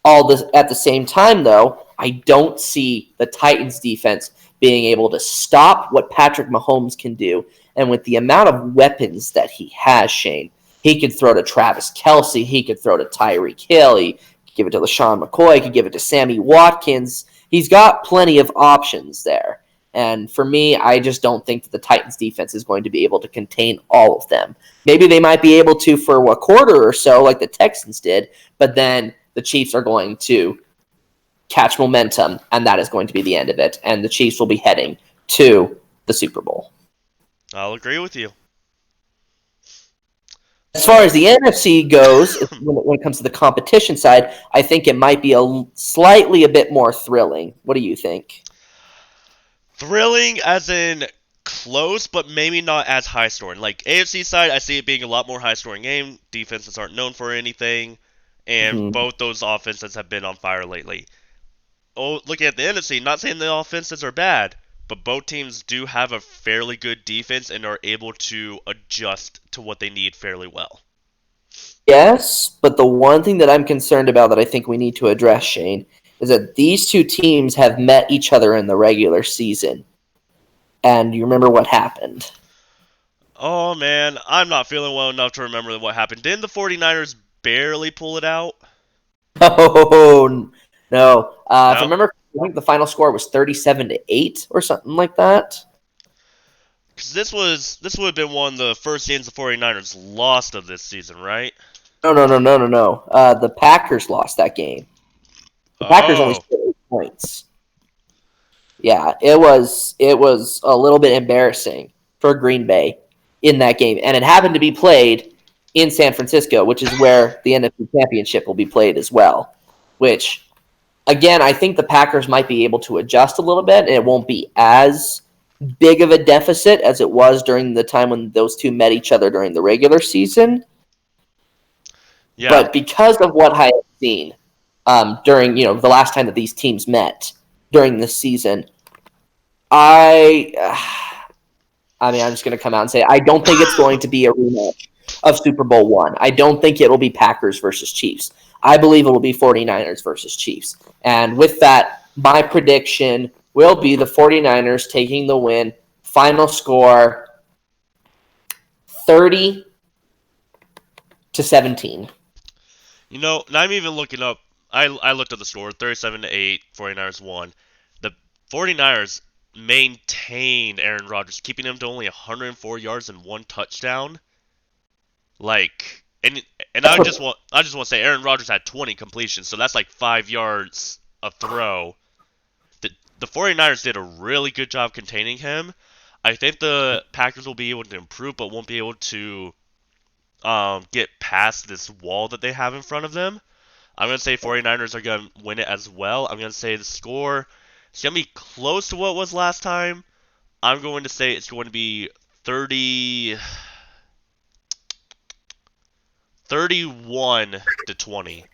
All this at the same time, though, I don't see the Titans defense being able to stop what Patrick Mahomes can do. And with the amount of weapons that he has, Shane, he could throw to Travis Kelce, he could throw to Tyreek Hill, he could give it to LaShawn McCoy, he could give it to Sammy Watkins. He's got plenty of options there. And for me, I just don't think that the Titans defense is going to be able to contain all of them. Maybe they might be able to for a quarter or so, like the Texans did, but then the Chiefs are going to catch momentum, and that is going to be the end of it. And the Chiefs will be heading to the Super Bowl. I'll agree with you. As far So, as the NFC goes, when it comes to the competition side, I think it might be slightly a bit more thrilling. What do you think? thrilling as in close, but maybe not as high scoring. Like AFC side, I see it being a lot more high scoring game. Defenses aren't known for anything, and Mm-hmm. both those offenses have been on fire lately. Oh, looking at the NFC, not saying the offenses are bad, but both teams do have a fairly good defense and are able to adjust to what they need fairly well. Yes, but the one thing that I'm concerned about that I think we need to address, Shane, is that these two teams have met each other in the regular season. And you remember what happened? Oh man, I'm not feeling well enough to remember what happened. Didn't the 49ers barely pull it out? Oh no! If I No? remember, I think the final score was 37-8 or something like that. Because this would have been one of the first games the 49ers lost of this season, right? No. The Packers lost that game. The Packers only Oh, scored 8 points. Yeah, it was a little bit embarrassing for Green Bay in that game, and it happened to be played in San Francisco, which is where the NFC Championship will be played as well. Which, again, I think the Packers might be able to adjust a little bit, and it won't be as big of a deficit as it was during the time when those two met each other during the regular season. Yeah. But because of what I have seen during the last time that these teams met during this season, I I mean, I'm just going to come out and say I don't think it's going to be a rematch of Super Bowl one. I don't think it will be Packers versus Chiefs. I believe it will be 49ers versus Chiefs. And with that, my prediction will be the 49ers taking the win. Final score 30-17. Not even looking up. I looked at the score 37-8, 49ers won. The 49ers maintained Aaron Rodgers, keeping him to only 104 yards and one touchdown. Like, and I just want to say Aaron Rodgers had 20 completions, so that's like 5 yards a throw. The 49ers did a really good job containing him. I think the Packers will be able to improve, but won't be able to get past this wall that they have in front of them. I'm going to say 49ers are going to win it as well. I'm going to say the score is going to be close to what it was last time. I'm going to say it's going to be 31-20.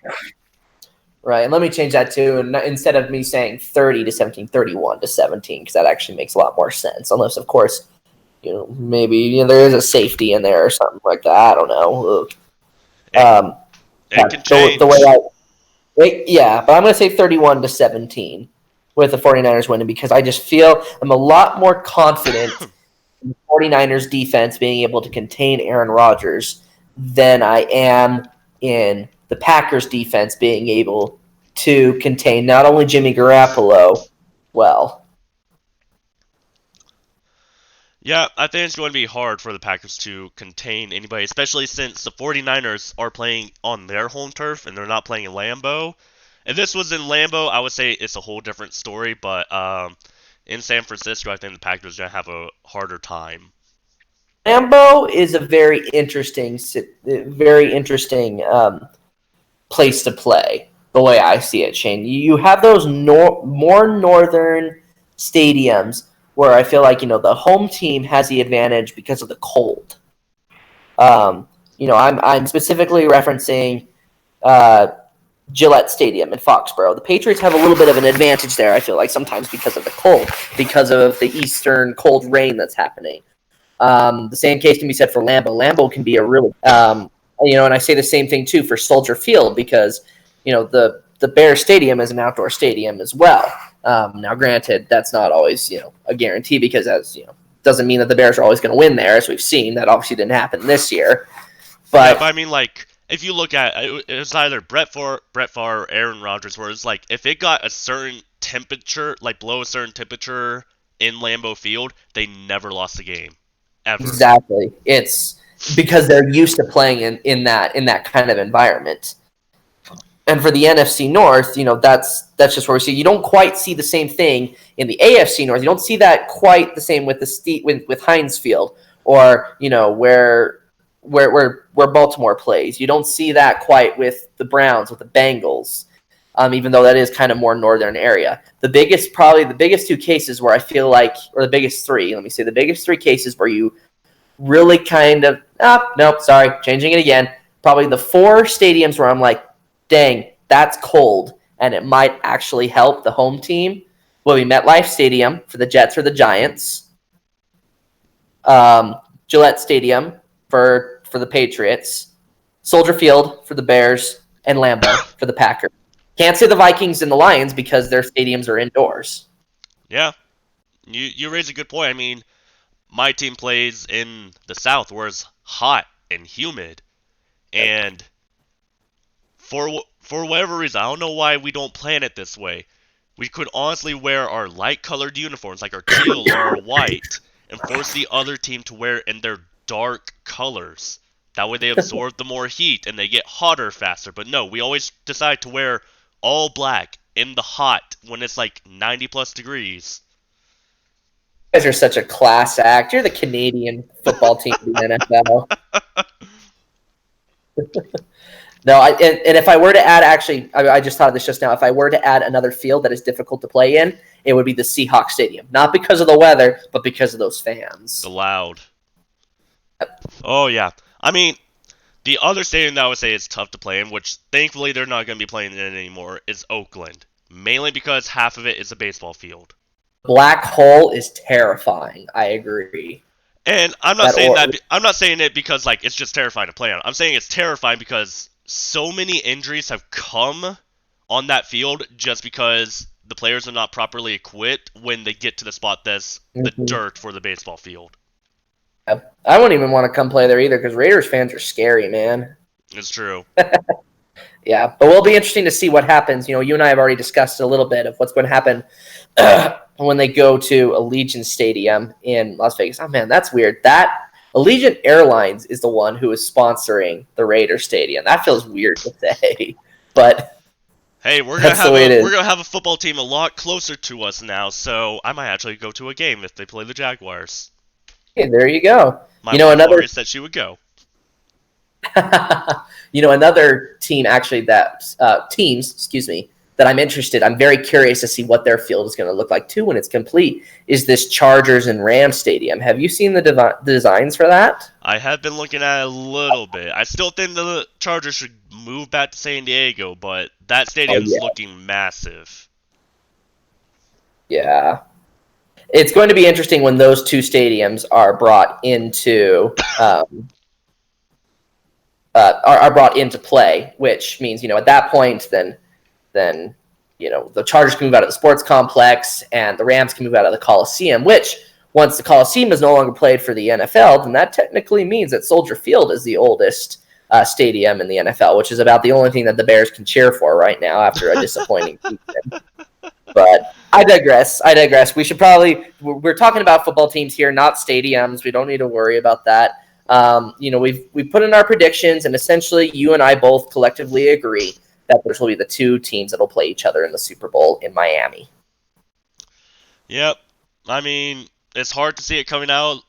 Right, and let me change that too. And instead of me saying 30-17, 31-17, because that actually makes a lot more sense. Unless, of course, maybe there is a safety in there or something like that. I don't know. It, it can change. The way yeah, but I'm going to say 31-17 with the 49ers winning because I just feel I'm a lot more confident in the 49ers defense being able to contain Aaron Rodgers than I am in the Packers defense being able to contain not only Jimmy Garoppolo, well. Yeah, I think it's going to be hard for the Packers to contain anybody, especially since the 49ers are playing on their home turf and they're not playing in Lambeau. If this was in Lambeau, I would say it's a whole different story, but in San Francisco, I think the Packers are going to have a harder time. Lambeau is a very interesting place to play. The way I see it, Shane, you have those more northern stadiums where I feel like the home team has the advantage because of the cold. I'm specifically referencing Gillette Stadium in Foxborough. The Patriots have a little bit of an advantage there. I feel like sometimes because of the cold, because of the eastern cold rain that's happening. The same case can be said for Lambeau. Lambeau can be a really, and I say the same thing too for Soldier Field because, the Bears Stadium is an outdoor stadium as well. Now, granted, that's not always, a guarantee because doesn't mean that the Bears are always going to win there, as we've seen. That obviously didn't happen this year. Yeah, but But I mean, like, if you look at it was either Brett Favre, or Aaron Rodgers, where it's like if it got a certain temperature, like below a certain temperature in Lambeau Field, they never lost a game, ever. exactly, it's because they're used to playing in that kind of environment. And for the NFC North, that's just where we see you don't quite see the same thing in the AFC North. You don't see that quite the same with with Heinz Field or where Baltimore plays. You don't see that quite with the Browns, with the Bengals, even though that is kind of more northern area. Probably the biggest two cases where I feel like, or the biggest three, let me say the biggest three cases where you really kind of, nope, sorry, changing it again. Probably the four stadiums where I'm like, dang, that's cold, and it might actually help the home team will be MetLife Stadium for the Jets or the Giants, Gillette Stadium for the Patriots, Soldier Field for the Bears, and Lambeau for the Packers. Can't say the Vikings and the Lions because their stadiums are indoors. Yeah, you raise a good point. I mean, my team plays in the South, where it's hot and humid, and for whatever reason, I don't know why we don't plan it this way. We could honestly wear our light colored uniforms, like our teal or our white, and force the other team to wear in their dark colors. That way they absorb the more heat and they get hotter faster. But no, we always decide to wear all black in the hot when it's like 90 plus degrees. You guys are such a class act. You're the Canadian football team of the NFL. No, and if I were to add, actually, I just thought of this just now. If I were to add another field that is difficult to play in, it would be the Seahawks Stadium. Not because of the weather, but because of those The fans. loud. Oh yeah. I mean, the other stadium that I would say is tough to play in, which thankfully they're not going to be playing in anymore, is Oakland. Mainly because half of it is a baseball field. Black hole is terrifying. I agree. And I'm not That saying or that I'm not saying it because like it's just terrifying to play on. I'm saying it's terrifying because so many injuries have come on that field just because the players are not properly equipped when they get to the spot that's the Mhm. dirt for the baseball field. I wouldn't even want to come play there either because Raiders fans are scary, man. It's true. Yeah, but will be interesting to see what happens. You and I have already discussed a little bit of what's going to happen when they go to Allegiant Stadium in Las Vegas. Oh man, that's weird. That Allegiant Airlines is the one who is sponsoring the Raider Stadium. That feels weird to say, but Hey, we're gonna that's the have way it a is. we're gonna have a football team a lot closer to us now, so I might actually go to a game if they play the Jaguars. Hey, there you go. My You know wife another already said she would go. another team actually that teams, excuse me, that I'm interested. I'm very curious to see what their field is going to look like too when it's complete. Is this Chargers and Rams stadium? Have you seen the designs for that? I have been looking at it a little bit. I still think the Chargers should move back to San Diego, but that Oh stadium's yeah, looking massive. yeah. It's going to be interesting when those two stadiums are brought into are brought into play. Which means at that point, then the Chargers can move out of the sports complex and the Rams can move out of the Coliseum, which once the Coliseum is no longer played for the NFL, then that technically means that Soldier Field is the oldest stadium in the NFL, which is about the only thing that the Bears can cheer for right now after a disappointing season. But I digress. I digress. We should probably we're talking about football teams here, not stadiums. We don't need to worry about that. We've put in our predictions, and essentially, you and I both collectively agree that this will be the two teams that will play each other in the Super Bowl in Miami. Yep. I mean, it's hard to see it coming out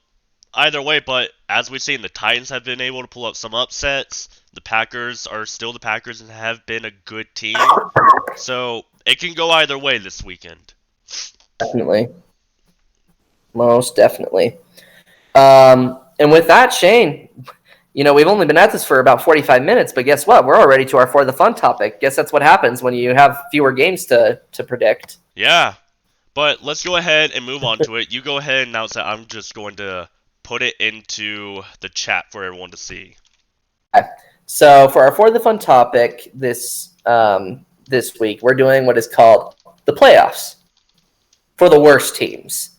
either way, but as we've seen, the Titans have been able to pull up some upsets. The Packers are still the Packers and have been a good team. So it can go either way this weekend. Definitely, most definitely. And with that, Shane, we've only been at this for about 45 minutes, but guess what? We're already to our For the Fun topic. Guess that's what happens when you have fewer games to predict. Yeah, but let's go ahead and move on to it. You go ahead and announce that. I'm just going to put it into the chat for everyone to see. Okay. So for our For the Fun topic this week, we're doing what is called the playoffs for the worst teams.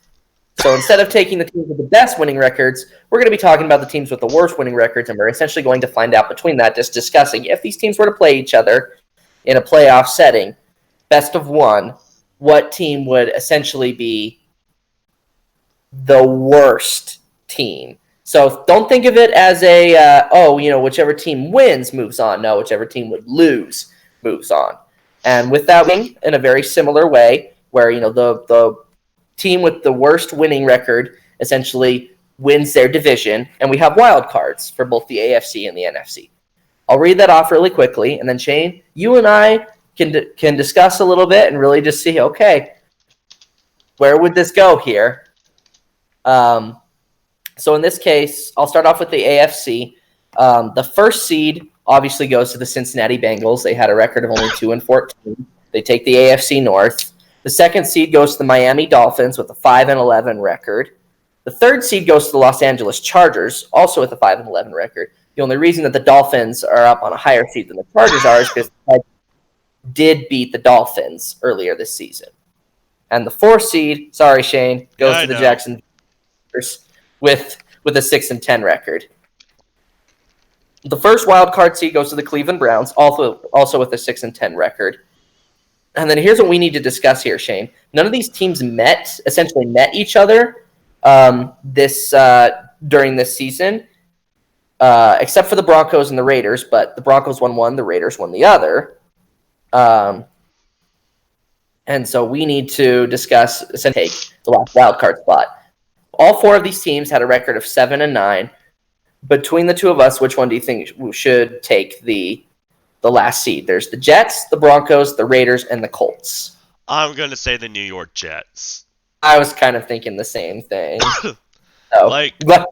So instead of taking the teams with the best winning records, we're going to be talking about the teams with the worst winning records, and we're essentially going to find out between that, just discussing if these teams were to play each other in a playoff setting, best of one, what team would essentially be the worst team. So don't think of it as whichever team wins moves on. No, whichever team would lose moves on. And with that wing, in a very similar way, where the team with the worst winning record essentially wins their division, and we have wild cards for both the AFC and the NFC. I'll read that off really quickly, and then Shane, you and I can discuss a little bit and really just see, okay, where would this go here? So in this case, I'll start off with the AFC. The first seed obviously goes to the Cincinnati Bengals. They had a record of only 2-14. They take the AFC North. The second seed goes to the Miami Dolphins with a 5-11 record. The third seed goes to the Los Angeles Chargers, also with a 5-11 record. The only reason that the Dolphins are up on a higher seed than the Chargers are is because the did beat the Dolphins earlier this season. And the fourth seed, sorry Shane, Yeah, goes I to the know. Jacksonville with a 6-10 record. The first wild card seed goes to the Cleveland Browns, also with a 6-10 record. And then here's what we need to discuss here, Shane. None of these teams essentially met each other during this season, except for the Broncos and the Raiders. But the Broncos won one, the Raiders won the other. And so we need to discuss essentially take the last wild card spot. All four of these teams had a record of 7-9. between the two of us, which one do you think should take the last seed? There's the Jets, the Broncos, the Raiders, and the Colts. I'm gonna say the New York Jets. I was kind of thinking the same thing. So, Like but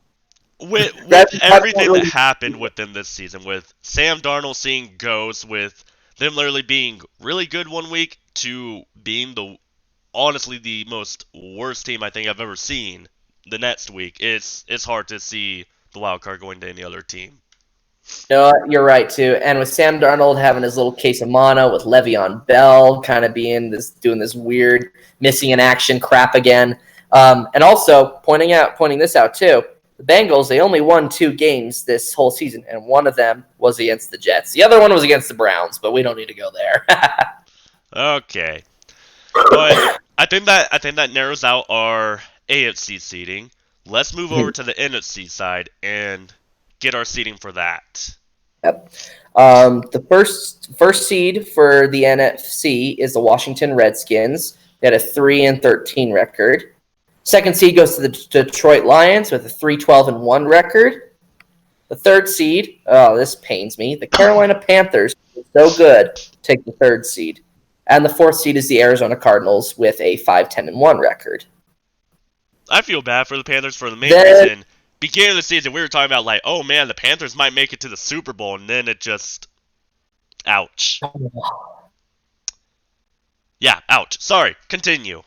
with that everything that really, happened with them this season, with Sam Darnold seeing ghosts, with them literally being really good one week to being the honestly the most worst team I think I've ever seen the next week, it's hard to see the wild card going to any other team. no, you're right too. And with Sam Darnold having his little case of mono, with Le'Veon Bell kind of being this doing this weird missing in action crap again, and also pointing this out too. The Bengals, they only won 2 games this whole season, and one of them was against the Jets. The other one was against the Browns, but we don't need to go there. Okay, but I think that narrows out our AFC seeding. Let's move over to the NFC side and get our seeding for that. Yep. The first seed for the NFC is the Washington Redskins. They had a 3-13 record. Second seed goes to the Detroit Lions with a 3-12-1 record. The third seed, oh, this pains me. The Carolina Panthers, so good, take the third seed. And the fourth seed is the Arizona Cardinals with a 5-10-1 record. I feel bad for the Panthers for the main Then, reason. Beginning of the season, we were talking about like, oh man, the Panthers might make it to the Super Bowl, and then it just, ouch. Yeah, ouch. Sorry. Continue.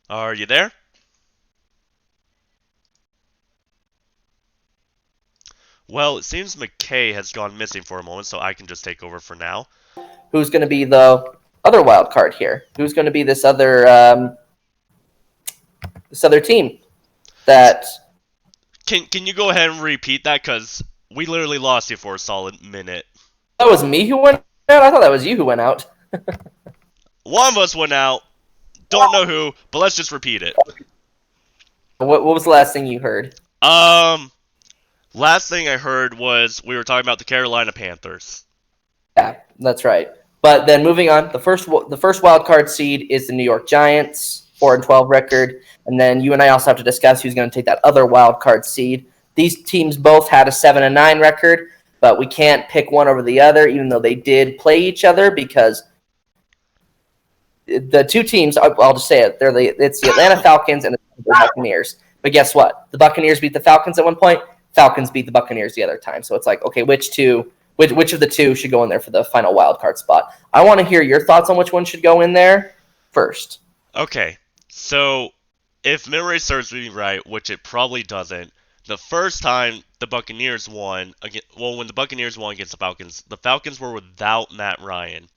Are you there? Well, it seems McKay has gone missing for a moment, so I can just take over for now. who's going to be the other wild card here? Who's going to be this other team that Can you go ahead and repeat that? Because we literally lost you for a solid minute. that was me who went out? I thought that was you who went out. One of us went out. Don't know who, but let's just repeat it. What was the last thing you heard? Um, Last thing I heard was we were talking about the Carolina Panthers. Yeah, that's right. But then moving on, the first wild card seed is the New York Giants, 4-12 record, and then you and I also have to discuss who's going to take that other wild card seed. These teams both had a 7-9 record, but we can't pick one over the other, even though they did play each other because the two teams. I'll just say it. It's the Atlanta Falcons and the Buccaneers. But guess what? The Buccaneers beat the Falcons at one point. Falcons beat the Buccaneers the other time. So it's like, okay, which of the two should go in there for the final wild card spot? I want to hear your thoughts on which one should go in there first. Okay, so if memory serves me right, which it probably doesn't, the first time the Buccaneers won, when the Buccaneers won against the Falcons were without Matt Ryan.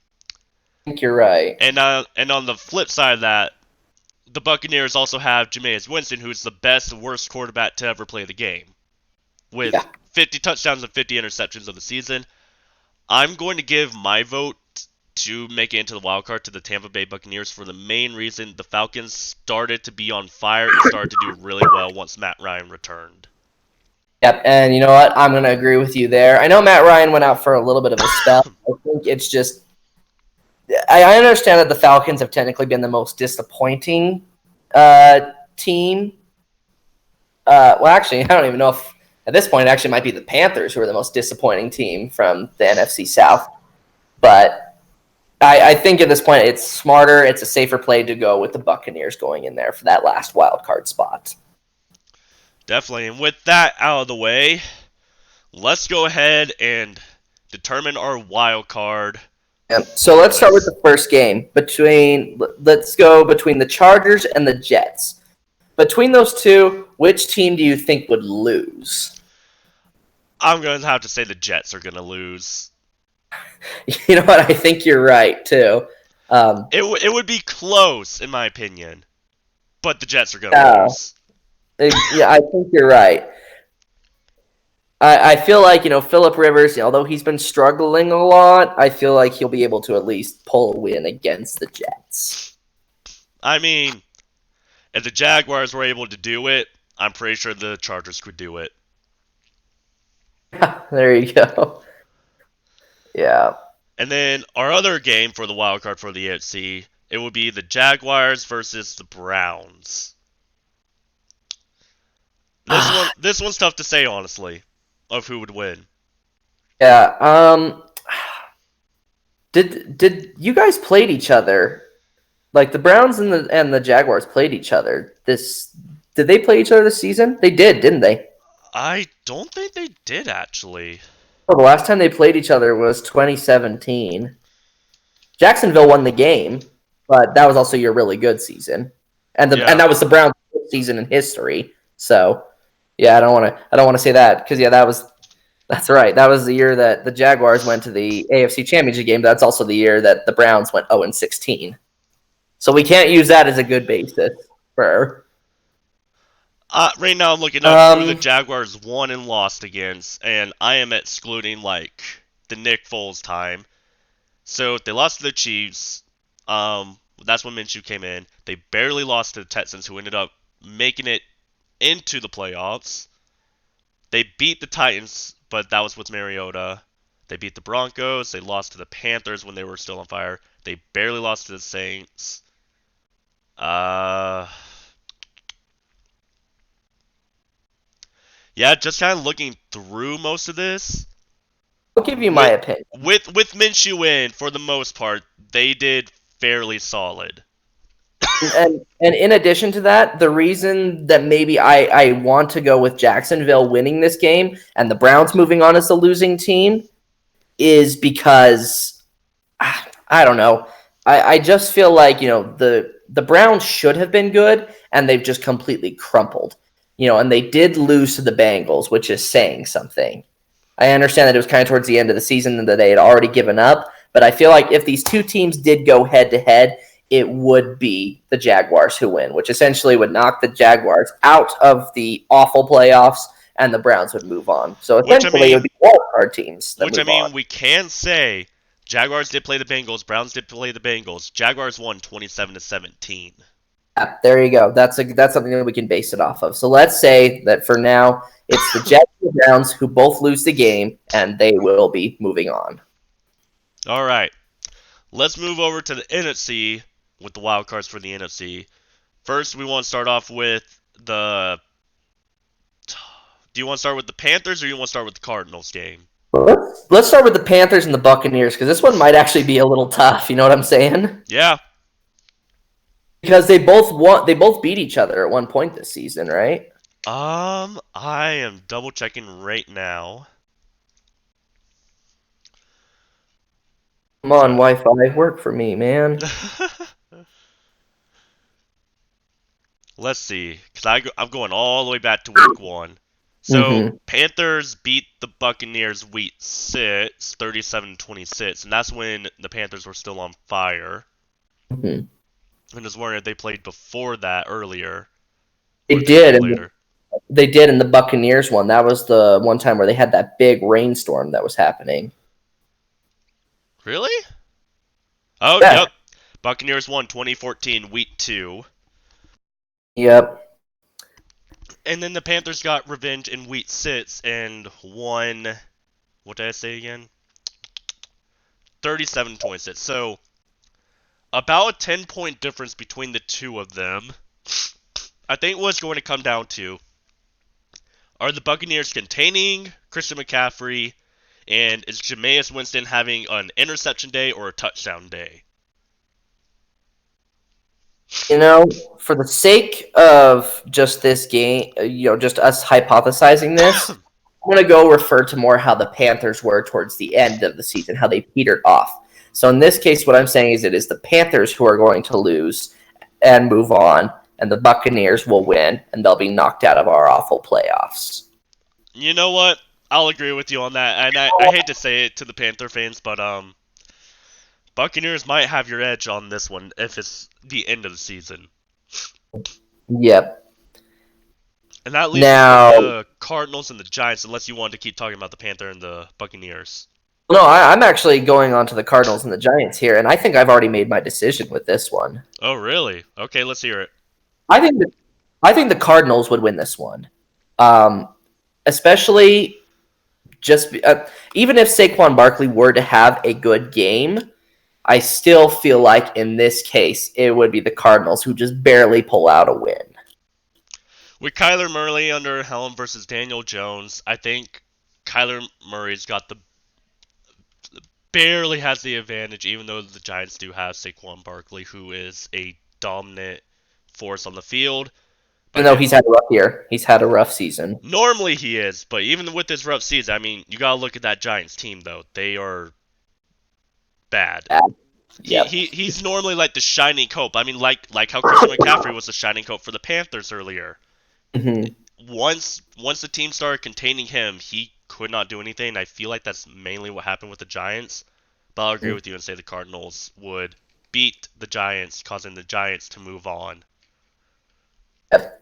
I think you're right. And on the flip side of that, the Buccaneers also have Jameis Winston, who's the best worst quarterback to ever play the game, with Yeah. 50 touchdowns and 50 interceptions of the season. I'm going to give my vote to make it into the wild card to the Tampa Bay Buccaneers for the main reason the Falcons started to be on fire and started to do really well once Matt Ryan returned. Yep, and you know what? I'm going to agree with you there. I know Matt Ryan went out for a little bit of a spell. I think it's just I understand that the Falcons have technically been the most disappointing team. Well, actually, I don't even know if at this point it actually might be the Panthers who are the most disappointing team from the NFC South. But I think at this point it's smarter, it's a safer play to go with the Buccaneers going in there for that last wild card spot. Definitely. And with that out of the way, let's go ahead and determine our wild card Yep. So for let's start with this. the first game let's go between the Chargers and the Jets. Between those two, which team do you think would lose? I'm going to have to say the Jets are going to lose. You know what? I think you're right too. It would be close, in my opinion, but the Jets are going to Yeah, lose. yeah, I think you're right. I feel like Philip Rivers, although he's been struggling a lot, I feel like he'll be able to at least pull a win against the Jets. I mean, if the Jaguars were able to do it, I'm pretty sure the Chargers could do it. There you go. Yeah. And then our other game for the wild card for the AFC It would be the Jaguars versus the Browns. This one's tough to say honestly, of who would win. Yeah. Did you guys played each other? Like the Browns and the Jaguars played each other. Did they play each other this season? They did, didn't they? I don't think they did actually. Oh, the last time they played each other was 2017. Jacksonville won the game, but that was also your really good season, and Yeah. that was the Browns' best season in history. So, yeah, I don't want to say that because that's right. That was the year that the Jaguars went to the AFC Championship game. That's also the year that the Browns went 0-16. So we can't use that as a good basis for. Right now I'm looking up who the Um, Jaguars won and lost against, and I am excluding like the Nick Foles time. So they lost to the Chiefs. That's when Minshew came in. They barely lost to the Texans, who ended up making it into the playoffs. They beat the Titans, but that was with Mariota. They beat the Broncos. They lost to the Panthers when they were still on fire. They barely lost to the Saints. Uh, yeah, just kind of looking through most of this. I'll give you my With opinion. with Minshew in, for the most part, they did fairly solid. And in addition to that, the reason that maybe I want to go with Jacksonville winning this game and the Browns moving on as the losing team is because I don't know. I just feel like the Browns should have been good and they've just completely crumpled. And they did lose to the Bengals, which is saying something. I understand that it was kind of towards the end of the season and that they had already given up, but I feel like if these two teams did go head to head, it would be the Jaguars who win, which essentially would knock the Jaguars out of the awful playoffs and the Browns would move on. So Which I essentially, it would mean, be wildcard teams that which I move on. mean, we can say Jaguars did play the Bengals, Browns did play the Bengals. Jaguars won 27-17. Yeah, there you go. That's something that we can base it off of. So let's say that for now, it's the Jets and the Browns who both lose the game, and they will be moving on. All right, let's move over to the NFC with the wild cards for the NFC. First, we want to start off with the. Do you want to start with the Panthers or you want to start with the Cardinals game? Let's start with the Panthers and the Buccaneers because this one might actually be a little tough. You know what I'm saying? Yeah. Because they both won, they both beat each other at one point this season, right? I am double checking right now. Come on, Wi-Fi, work for me, man. Let's see, because I'm going all the way back to week one. So, Mm-hmm. Panthers beat the Buccaneers week 6, 37-26, and that's when the Panthers were still on fire. Mm-hmm. I'm just wondering if they played before that earlier, or They if they did, played and later. they did in the Buccaneers one. That was the one time where they had that big rainstorm that was happening. Really? Oh, Yeah. yep. Buccaneers won 2014 week 2. Yep. And then the Panthers got revenge in week 6 and won, what did I say again? 37-26. So, about a 10-point difference between the two of them. I think what's going to come down to are the Buccaneers containing Christian McCaffrey, and is Jameis Winston having an interception day or a touchdown day? For the sake of just this game, just us hypothesizing this, I'm going to go refer to more how the Panthers were towards the end of the season, how they petered off. So in this case, what I'm saying is it is the Panthers who are going to lose and move on, and the Buccaneers will win, and they'll be knocked out of our awful playoffs. You know what? I'll agree with you on that. And I hate to say it to the Panther fans, but Buccaneers might have your edge on this one if it's the end of the season. Yep. And that leaves us with Now, the Cardinals and the Giants, unless you wanted to keep talking about the Panther and the Buccaneers. no, I'm actually going on to the Cardinals and the Giants here, and I think I've already made my decision with this one. Oh, really? Okay, let's hear it. I think the, I think the Cardinals would win this one, um, especially just even if Saquon Barkley were to have a good game, I still feel like in this case, it would be the Cardinals who just barely pull out a win. With Kyler Murray under helm versus Daniel Jones, I think Kyler Murray's got the barely has the advantage, even though the Giants do have Saquon Barkley, who is a dominant force on the field. But Even though again, he's had a rough year, he's had a rough season. normally he is, but even with this rough season, I mean, you gotta look at that Giants team though. They are bad. Bad. He, Yep. he he's normally like the shining cope. I mean, like how Christian McCaffrey was the shining cope for the Panthers earlier. Mm-hmm. Once the team started containing him, he could not do anything. I feel like that's mainly what happened with the Giants. But I'll agree with you and say the Cardinals would beat the Giants, causing the Giants to move on. Yep.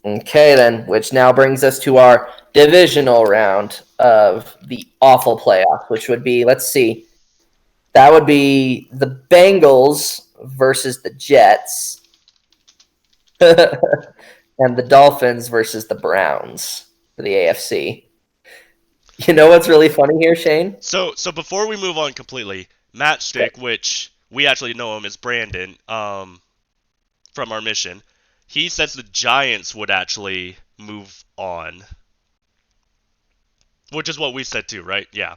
Okay, then, which now brings us to our divisional round of the awful playoff, which would be, let's see, that would be the Bengals versus the Jets, and the Dolphins versus the Browns for the AFC. You know what's really funny here, Shane? So before we move on completely, Matchstick, which we actually know him as Brandon, from our mission, he says the Giants would actually move on, which is what we said too, right? Yeah.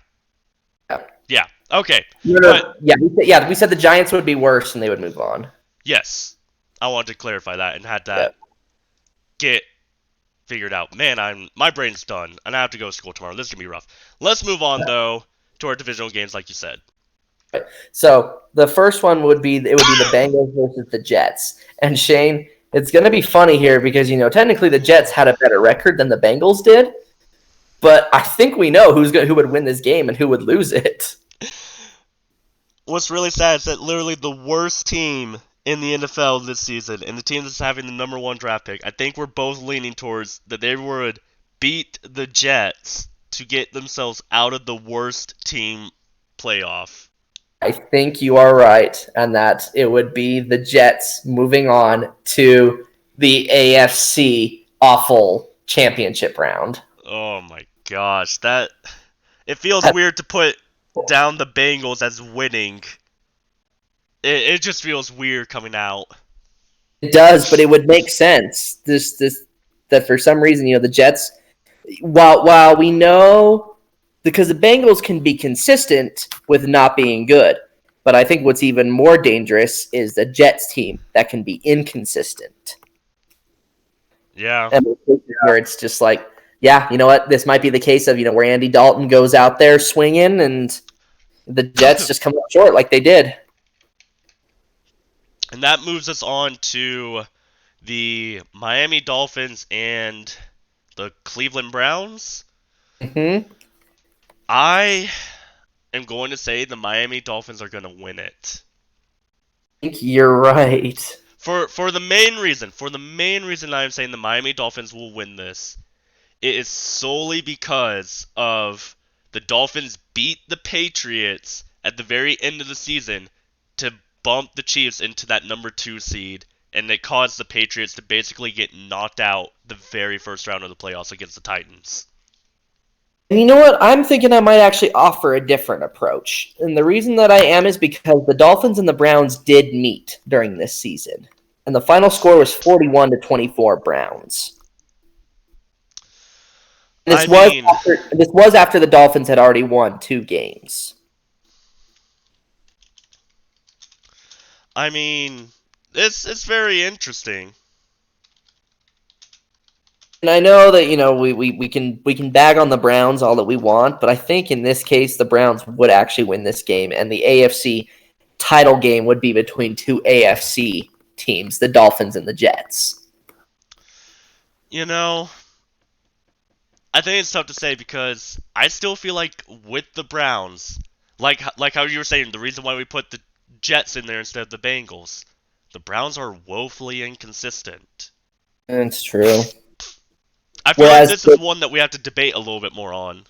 Yeah. Yeah. Okay. No, But no, yeah, we said the Giants would be worse and they would move on. yes, I wanted to clarify that and had Yeah. that get figured out. Man, my brain's done, and I have to go to school tomorrow. This is gonna be rough. Let's move on though to our divisional games, like you said. So the first one would be the Bengals versus the Jets. And Shane, it's going to be funny here because technically the Jets had a better record than the Bengals did, but I think we know who would win this game and who would lose it. What's really sad is that literally the worst team in the NFL this season, and the team that's having the number one draft pick, I think we're both leaning towards that they would beat the Jets to get themselves out of the worst team playoff. I think you are right, and that it would be the Jets moving on to the AFC awful championship round. Oh my gosh, that it feels weird to put down the Bengals as winning. It just feels weird coming out. It does, but it would make sense. This that for some reason, the Jets, while we know, because the Bengals can be consistent with not being good, but I think what's even more dangerous is the Jets team that can be inconsistent. Yeah. And where it's just like, yeah, you know what? This might be the case of where Andy Dalton goes out there swinging, and the Jets just come up short like they did. And that moves us on to the Miami Dolphins and the Cleveland Browns. Mm-hmm. I am going to say the Miami Dolphins are going to win it. I think you're right. For the main reason I am saying the Miami Dolphins will win this, it is solely because of the Dolphins beat the Patriots at the very end of the season to bump the Chiefs into that number 2 seed, and it caused the Patriots to basically get knocked out the very first round of the playoffs against the Titans. And you know what? I'm thinking I might actually offer a different approach. And the reason that I am is because the Dolphins and the Browns did meet during this season. And the final score was 41-24 Browns. And I mean, this was after the Dolphins had already won 2 games. it's very interesting. And I know that we can bag on the Browns all that we want, but I think in this case the Browns would actually win this game, and the AFC title game would be between 2 AFC teams, the Dolphins and the Jets. You know, I think it's tough to say because I still feel like with the Browns, like how you were saying, the reason why we put the Jets in there instead of the Bengals, the Browns are woefully inconsistent. That's true. I feel like Whereas, this is one that we have to debate a little bit more on.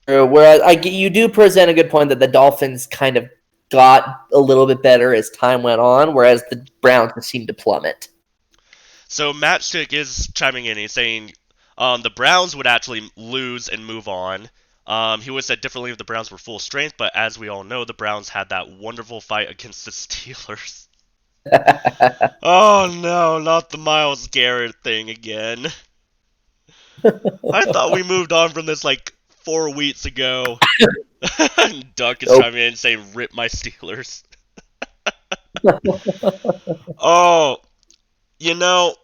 you do present a good point that the Dolphins kind of got a little bit better as time went on, whereas the Browns seemed to plummet. So Matchstick is chiming in. He's saying the Browns would actually lose and move on. He would have said differently if the Browns were full strength, but as we all know, the Browns had that wonderful fight against the Steelers. Oh no, not the Myles Garrett thing again. I thought we moved on from this like 4 weeks ago. Duck is Nope. chiming in saying, "Rip my Steelers." Oh, you know,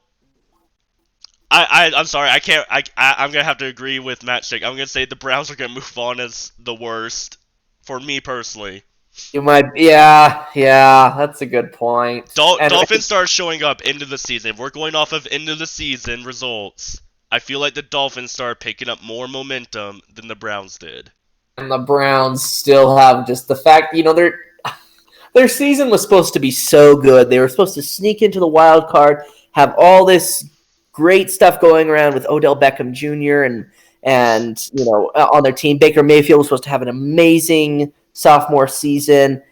I'm sorry. I can't. I'm gonna have to agree with Matt Schick. I'm gonna say the Browns are gonna move on as the worst for me personally. You might, yeah, that's a good point. And Dolphins start showing up into the season. If we're going off of end of the season results, I feel like the Dolphins start picking up more momentum than the Browns did. the Browns still have just the fact, their season was supposed to be so good. They were supposed to sneak into the wild card, have all this great stuff going around with Odell Beckham Jr. and on their team. Baker Mayfield was supposed to have an amazing sophomore season,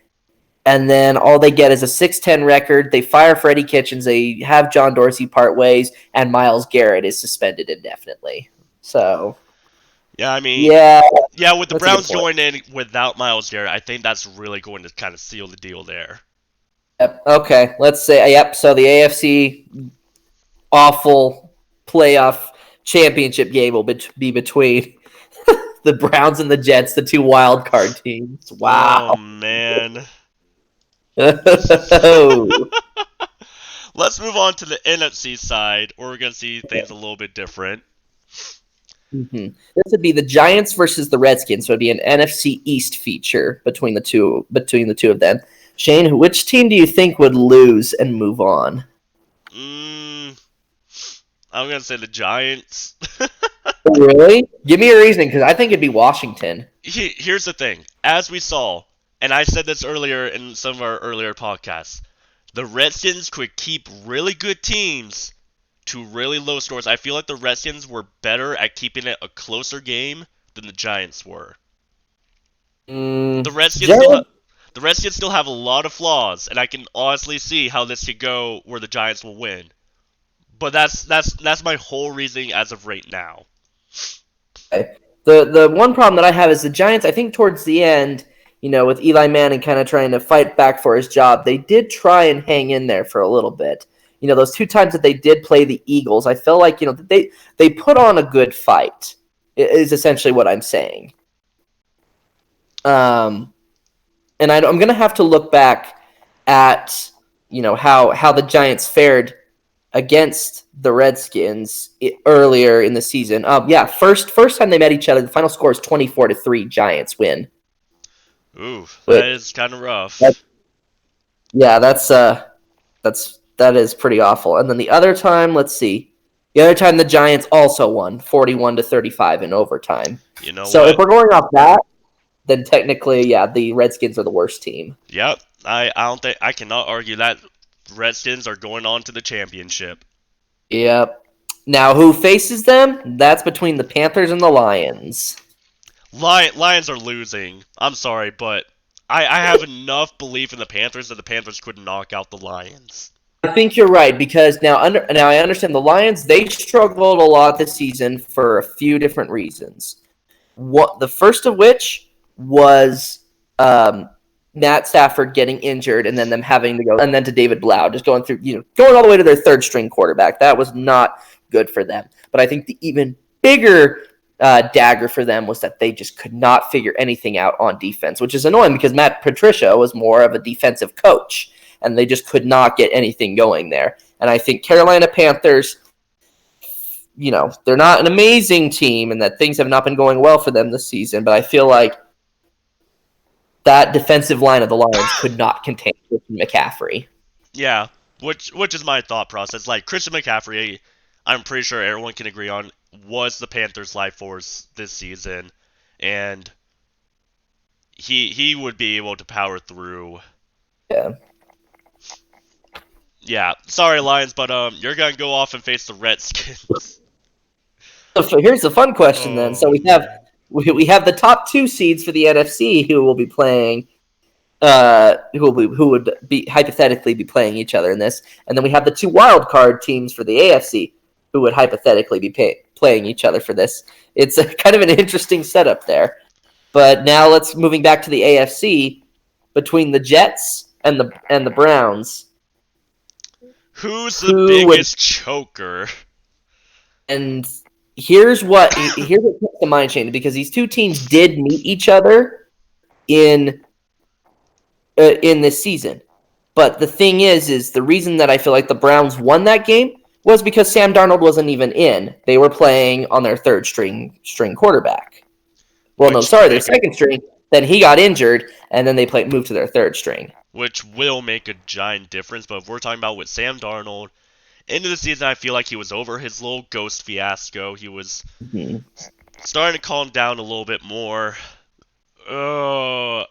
and then all they get is a 6-10 record. They fire Freddie Kitchens. They have John Dorsey part ways, and Myles Garrett is suspended indefinitely. So, Yeah, I mean, yeah, yeah, with the that's a good Browns point. going in without Myles Garrett, I think that's really going to kind of seal the deal there. Yep. Okay, let's say, yep. So the AFC awful playoff championship game will be between the Browns and the Jets, the two wild card teams. Oh Wow. man. Oh. Let's move on to the NFC side, where we're gonna see things a little bit different. This would be the Giants versus the Redskins. So it'd be an NFC East feature between the two of them. Shane, which team do you think would lose and move on? Mm, I'm gonna say the Giants. Really? Give me a reasoning, because I think it'd be Washington. Here's the thing. As we saw, and I said this earlier in some of our earlier podcasts, the Redskins could keep really good teams to really low scores. I feel like the Redskins were better at keeping it a closer game than the Giants were. The Redskins still Giants. have the Redskins still have a lot of flaws, and I can honestly see how this could go where the Giants will win. But that's my whole reasoning as of right now. The one problem that I have is the Giants. I think towards the end, with Eli Manning kind of trying to fight back for his job, they did try and hang in there for a little bit. Those two times that they did play the Eagles, I felt like they put on a good fight. Is essentially what I'm saying. And I'm going to have to look back at how the Giants fared against the Redskins earlier in the season. Yeah, first time they met each other, the final score is 24-3. Giants win. Ooh, But that is kind of that, rough. yeah, that is pretty awful. And then the other time, let's see, the other time the Giants also won 41-35 in overtime. You know So if what? we're going off that, then technically, yeah, the Redskins are the worst team. Yep. I don't think I cannot argue that Redskins are going on to the championship. Yep. Now, who faces them? That's between the Panthers and the Lions. Lions are losing. I'm sorry, but I have enough belief in the Panthers that the Panthers could knock out the Lions. I think you're right, because now I understand the Lions. They struggled a lot this season for a few different reasons. The first of which was Matt Stafford getting injured, and then them having to go, and then to David Blau, just going through, going all the way to their third string quarterback. That was not good for them. But I think the even bigger dagger for them was that they just could not figure anything out on defense, which is annoying because Matt Patricia was more of a defensive coach, and they just could not get anything going there. And I think Carolina Panthers, they're not an amazing team, and that things have not been going well for them this season, but I feel like that defensive line of the Lions could not contain Christian McCaffrey. Yeah, which is my thought process. Like Christian McCaffrey, I'm pretty sure everyone can agree on was the Panthers' life force this season, and he would be able to power through. Yeah. Yeah, sorry Lions, but you're gonna go off and face the Redskins. So here's the fun question then. So Oh, we have the top two seeds for the NFC who will be playing, who would be hypothetically be playing each other in this, and then we have the two wild card teams for the AFC who would hypothetically be playing each other for this. It's kind of an interesting setup there. But now let's moving back to the AFC between the Jets and the Browns. Who's the Who would biggest choker? and here's what comes to mind, Shane, because these two teams did meet each other in in this season. But the thing is the reason that I feel like the Browns won that game was because Sam Darnold wasn't even in. They were playing on their third string quarterback. Well, no, Which sorry, their make a second string. Then he got injured, and then they moved to their third string. which will make a giant difference. But if we're talking about with Sam Darnold, into the season, I feel like he was over his little ghost fiasco. He was Mm-hmm. starting to calm down a little bit more. Uh,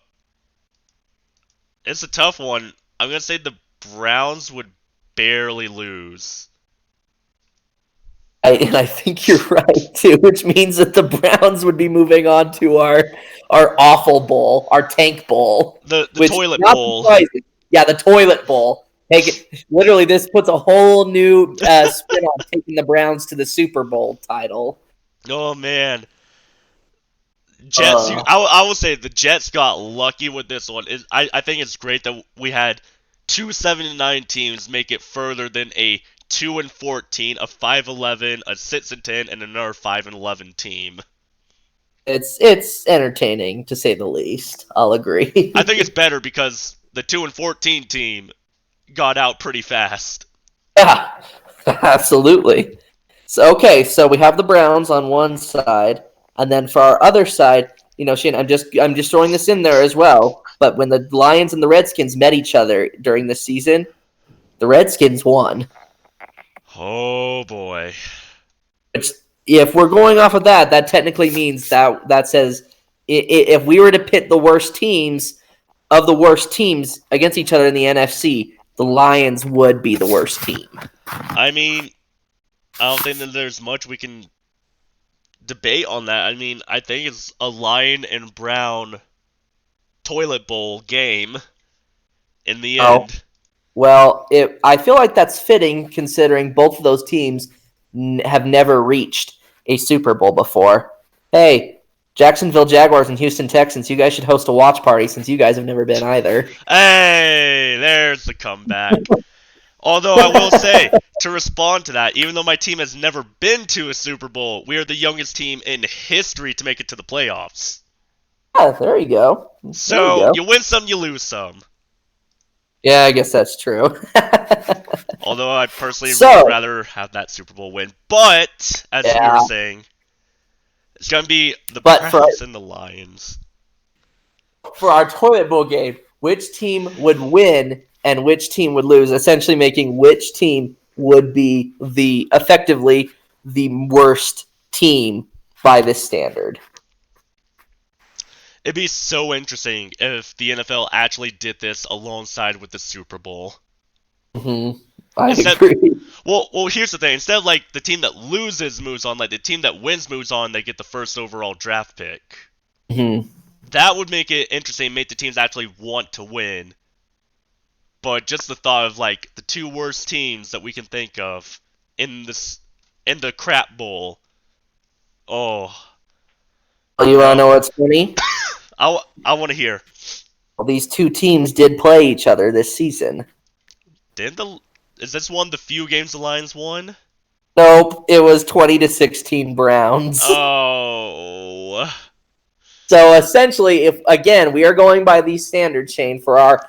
it's a tough one. I'm gonna say the Browns would barely lose. And I think you're right too, which means that the Browns would be moving on to our awful bowl, our tank bowl, The which is toilet not bowl. surprising. Yeah, the toilet bowl. Take it. Literally, this puts a whole new spin on taking the Browns to the Super Bowl title. Oh man, Jets. Uh, I will say the Jets got lucky with this one. I think it's great that we had two 7-9 teams make it further than a 2-14, a 5-11, a 6-10, and another 5-11 team. it's entertaining to say the least. I'll agree. I think it's better because the 2-14 team got out pretty fast. Yeah, absolutely. So okay, so we have the Browns on one side, and then for our other side, Shane, I'm just throwing this in there as well. But when the Lions and the Redskins met each other during the season, the Redskins won. Oh boy. Which, if we're going off of that, that technically means that says if we were to pit the worst teams of the worst teams against each other in the NFC, the Lions would be the worst team. I mean, I don't think that there's much we can debate on that. I mean, I think it's a Lion and Brown toilet bowl game in the Oh, end. well, I feel like that's fitting considering both of those teams have never reached a Super Bowl before. Hey, Jacksonville Jaguars and Houston Texans, you guys should host a watch party since you guys have never been either. Hey, there's the comeback. Although I will say, to respond to that, even though my team has never been to a Super Bowl, we are the youngest team in history to make it to the playoffs. Yeah, there you go. There you So, go. you win some, you lose some. Yeah, I guess that's true. Although I personally would So, rather have that Super Bowl win. But, as we were yeah, saying, it's going to be the but Browns and the Lions. for our toilet bowl game, which team would win and which team would lose, essentially making which team would be effectively the worst team by this standard. It'd be so interesting if the NFL actually did this alongside with the Super Bowl. Mm-hmm. I Instead, agree. well, here's the thing. Instead of like the team that loses moves on, like the team that wins moves on, they get the first overall draft pick. Mm-hmm. That would make it interesting, make the teams actually want to win. But just the thought of like the two worst teams that we can think of in the crap bowl. Oh, You want to no. know what's funny? I want to hear. Well, these two teams did play each other this season. Didn't the is this one of the few games the Lions won? Nope, it was 20-16 Browns. Oh. So essentially, if again we are going by these standards, Shane, for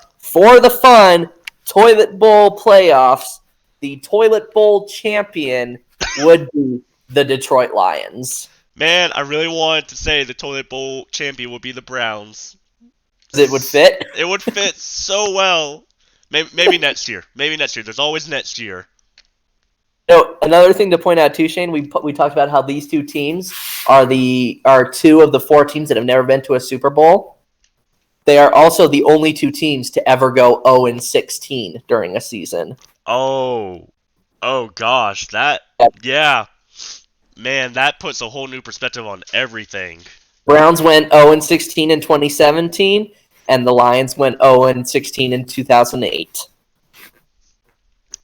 the fun toilet bowl playoffs, the toilet bowl champion would be the Detroit Lions. Man, I really wanted to say the toilet bowl champion would be the Browns. It would fit. It would fit so well. Maybe next year. Maybe next year. There's always next year. Another thing to point out too, Shane, we talked about how these two teams are two of the four teams that have never been to a Super Bowl. They are also the only two teams to ever go 0-16 during a season. Oh. Oh gosh, yeah. Man, that puts a whole new perspective on everything. Browns went 0-16 in 2017, and the Lions went 0-16 in 2008.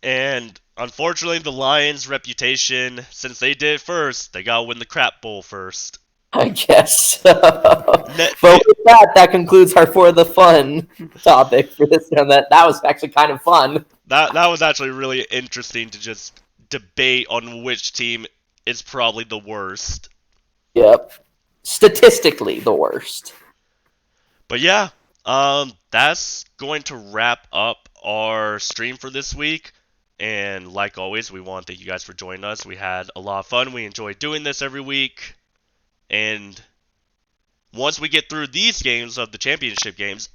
And unfortunately, the Lions' reputation, since they did it first, they gotta win the crap bowl first. I guess. But Ne- ne- with that, that concludes our For the Fun topic for this one. That was actually kind of fun. that was actually really interesting to just debate on which team is probably the worst. Yep. Statistically, the worst. But yeah, that's going to wrap up our stream for this week. And like always, we want to thank you guys for joining us. We had a lot of fun. We enjoy doing this every week. And once we get through these games of the championship games,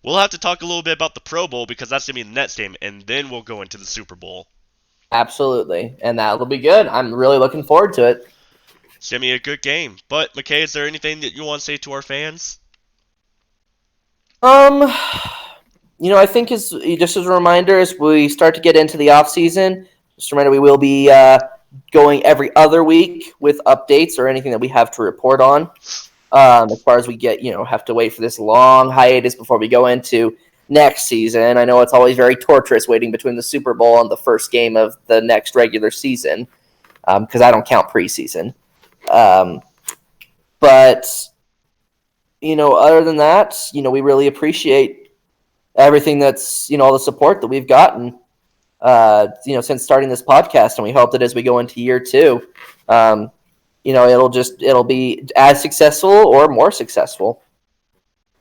we'll have to talk a little bit about the Pro Bowl because that's going to be the next game. And then we'll go into the Super Bowl. Absolutely. And that'll be good. I'm really looking forward to it. It's going to be a good game. But, McKay, is there anything that you want to say to our fans? Um, I think just as a reminder, as we start to get into the off season, just a reminder we will be going every other week with updates or anything that we have to report on. As far as we get, have to wait for this long hiatus before we go into next season. I know it's always very torturous waiting between the Super Bowl and the first game of the next regular season because I don't count preseason. But other than that, we really appreciate everything that's, all the support that we've gotten, since starting this podcast. And we hope that as we go into year two, it'll be as successful or more successful.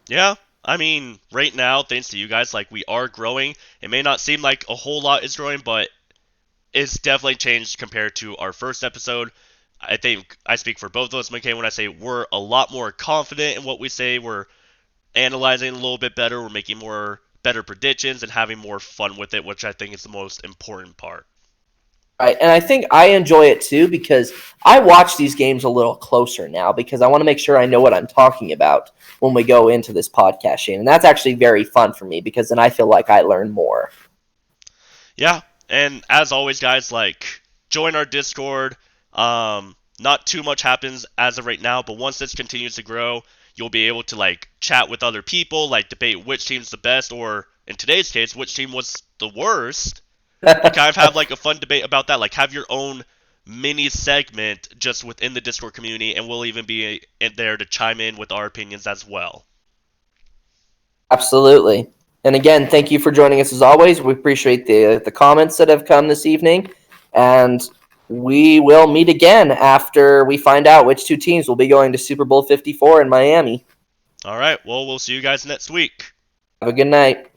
Yeah, I mean, right now, thanks to you guys, like, we are growing. It may not seem like a whole lot is growing, but it's definitely changed compared to our first episode. I think I speak for both of us, McKay, when I say we're a lot more confident in what we say. We're analyzing a little bit better. We're making more better predictions and having more fun with it, which I think is the most important part. Right, and I think I enjoy it too because I watch these games a little closer now because I want to make sure I know what I'm talking about when we go into this podcast, Shane. And that's actually very fun for me because then I feel like I learn more. Yeah, and as always, guys, like, join our Discord. Not too much happens as of right now, but once this continues to grow, you'll be able to, like, chat with other people, like, debate which team's the best, or in today's case, which team was the worst, and kind of have, like, a fun debate about that. Like, have your own mini segment just within the Discord community, and we'll even be in there to chime in with our opinions as well. Absolutely. And again, thank you for joining us as always. We appreciate the comments that have come this evening. And we will meet again after we find out which two teams will be going to Super Bowl 54 in Miami. All right, well, we'll see you guys next week. Have a good night.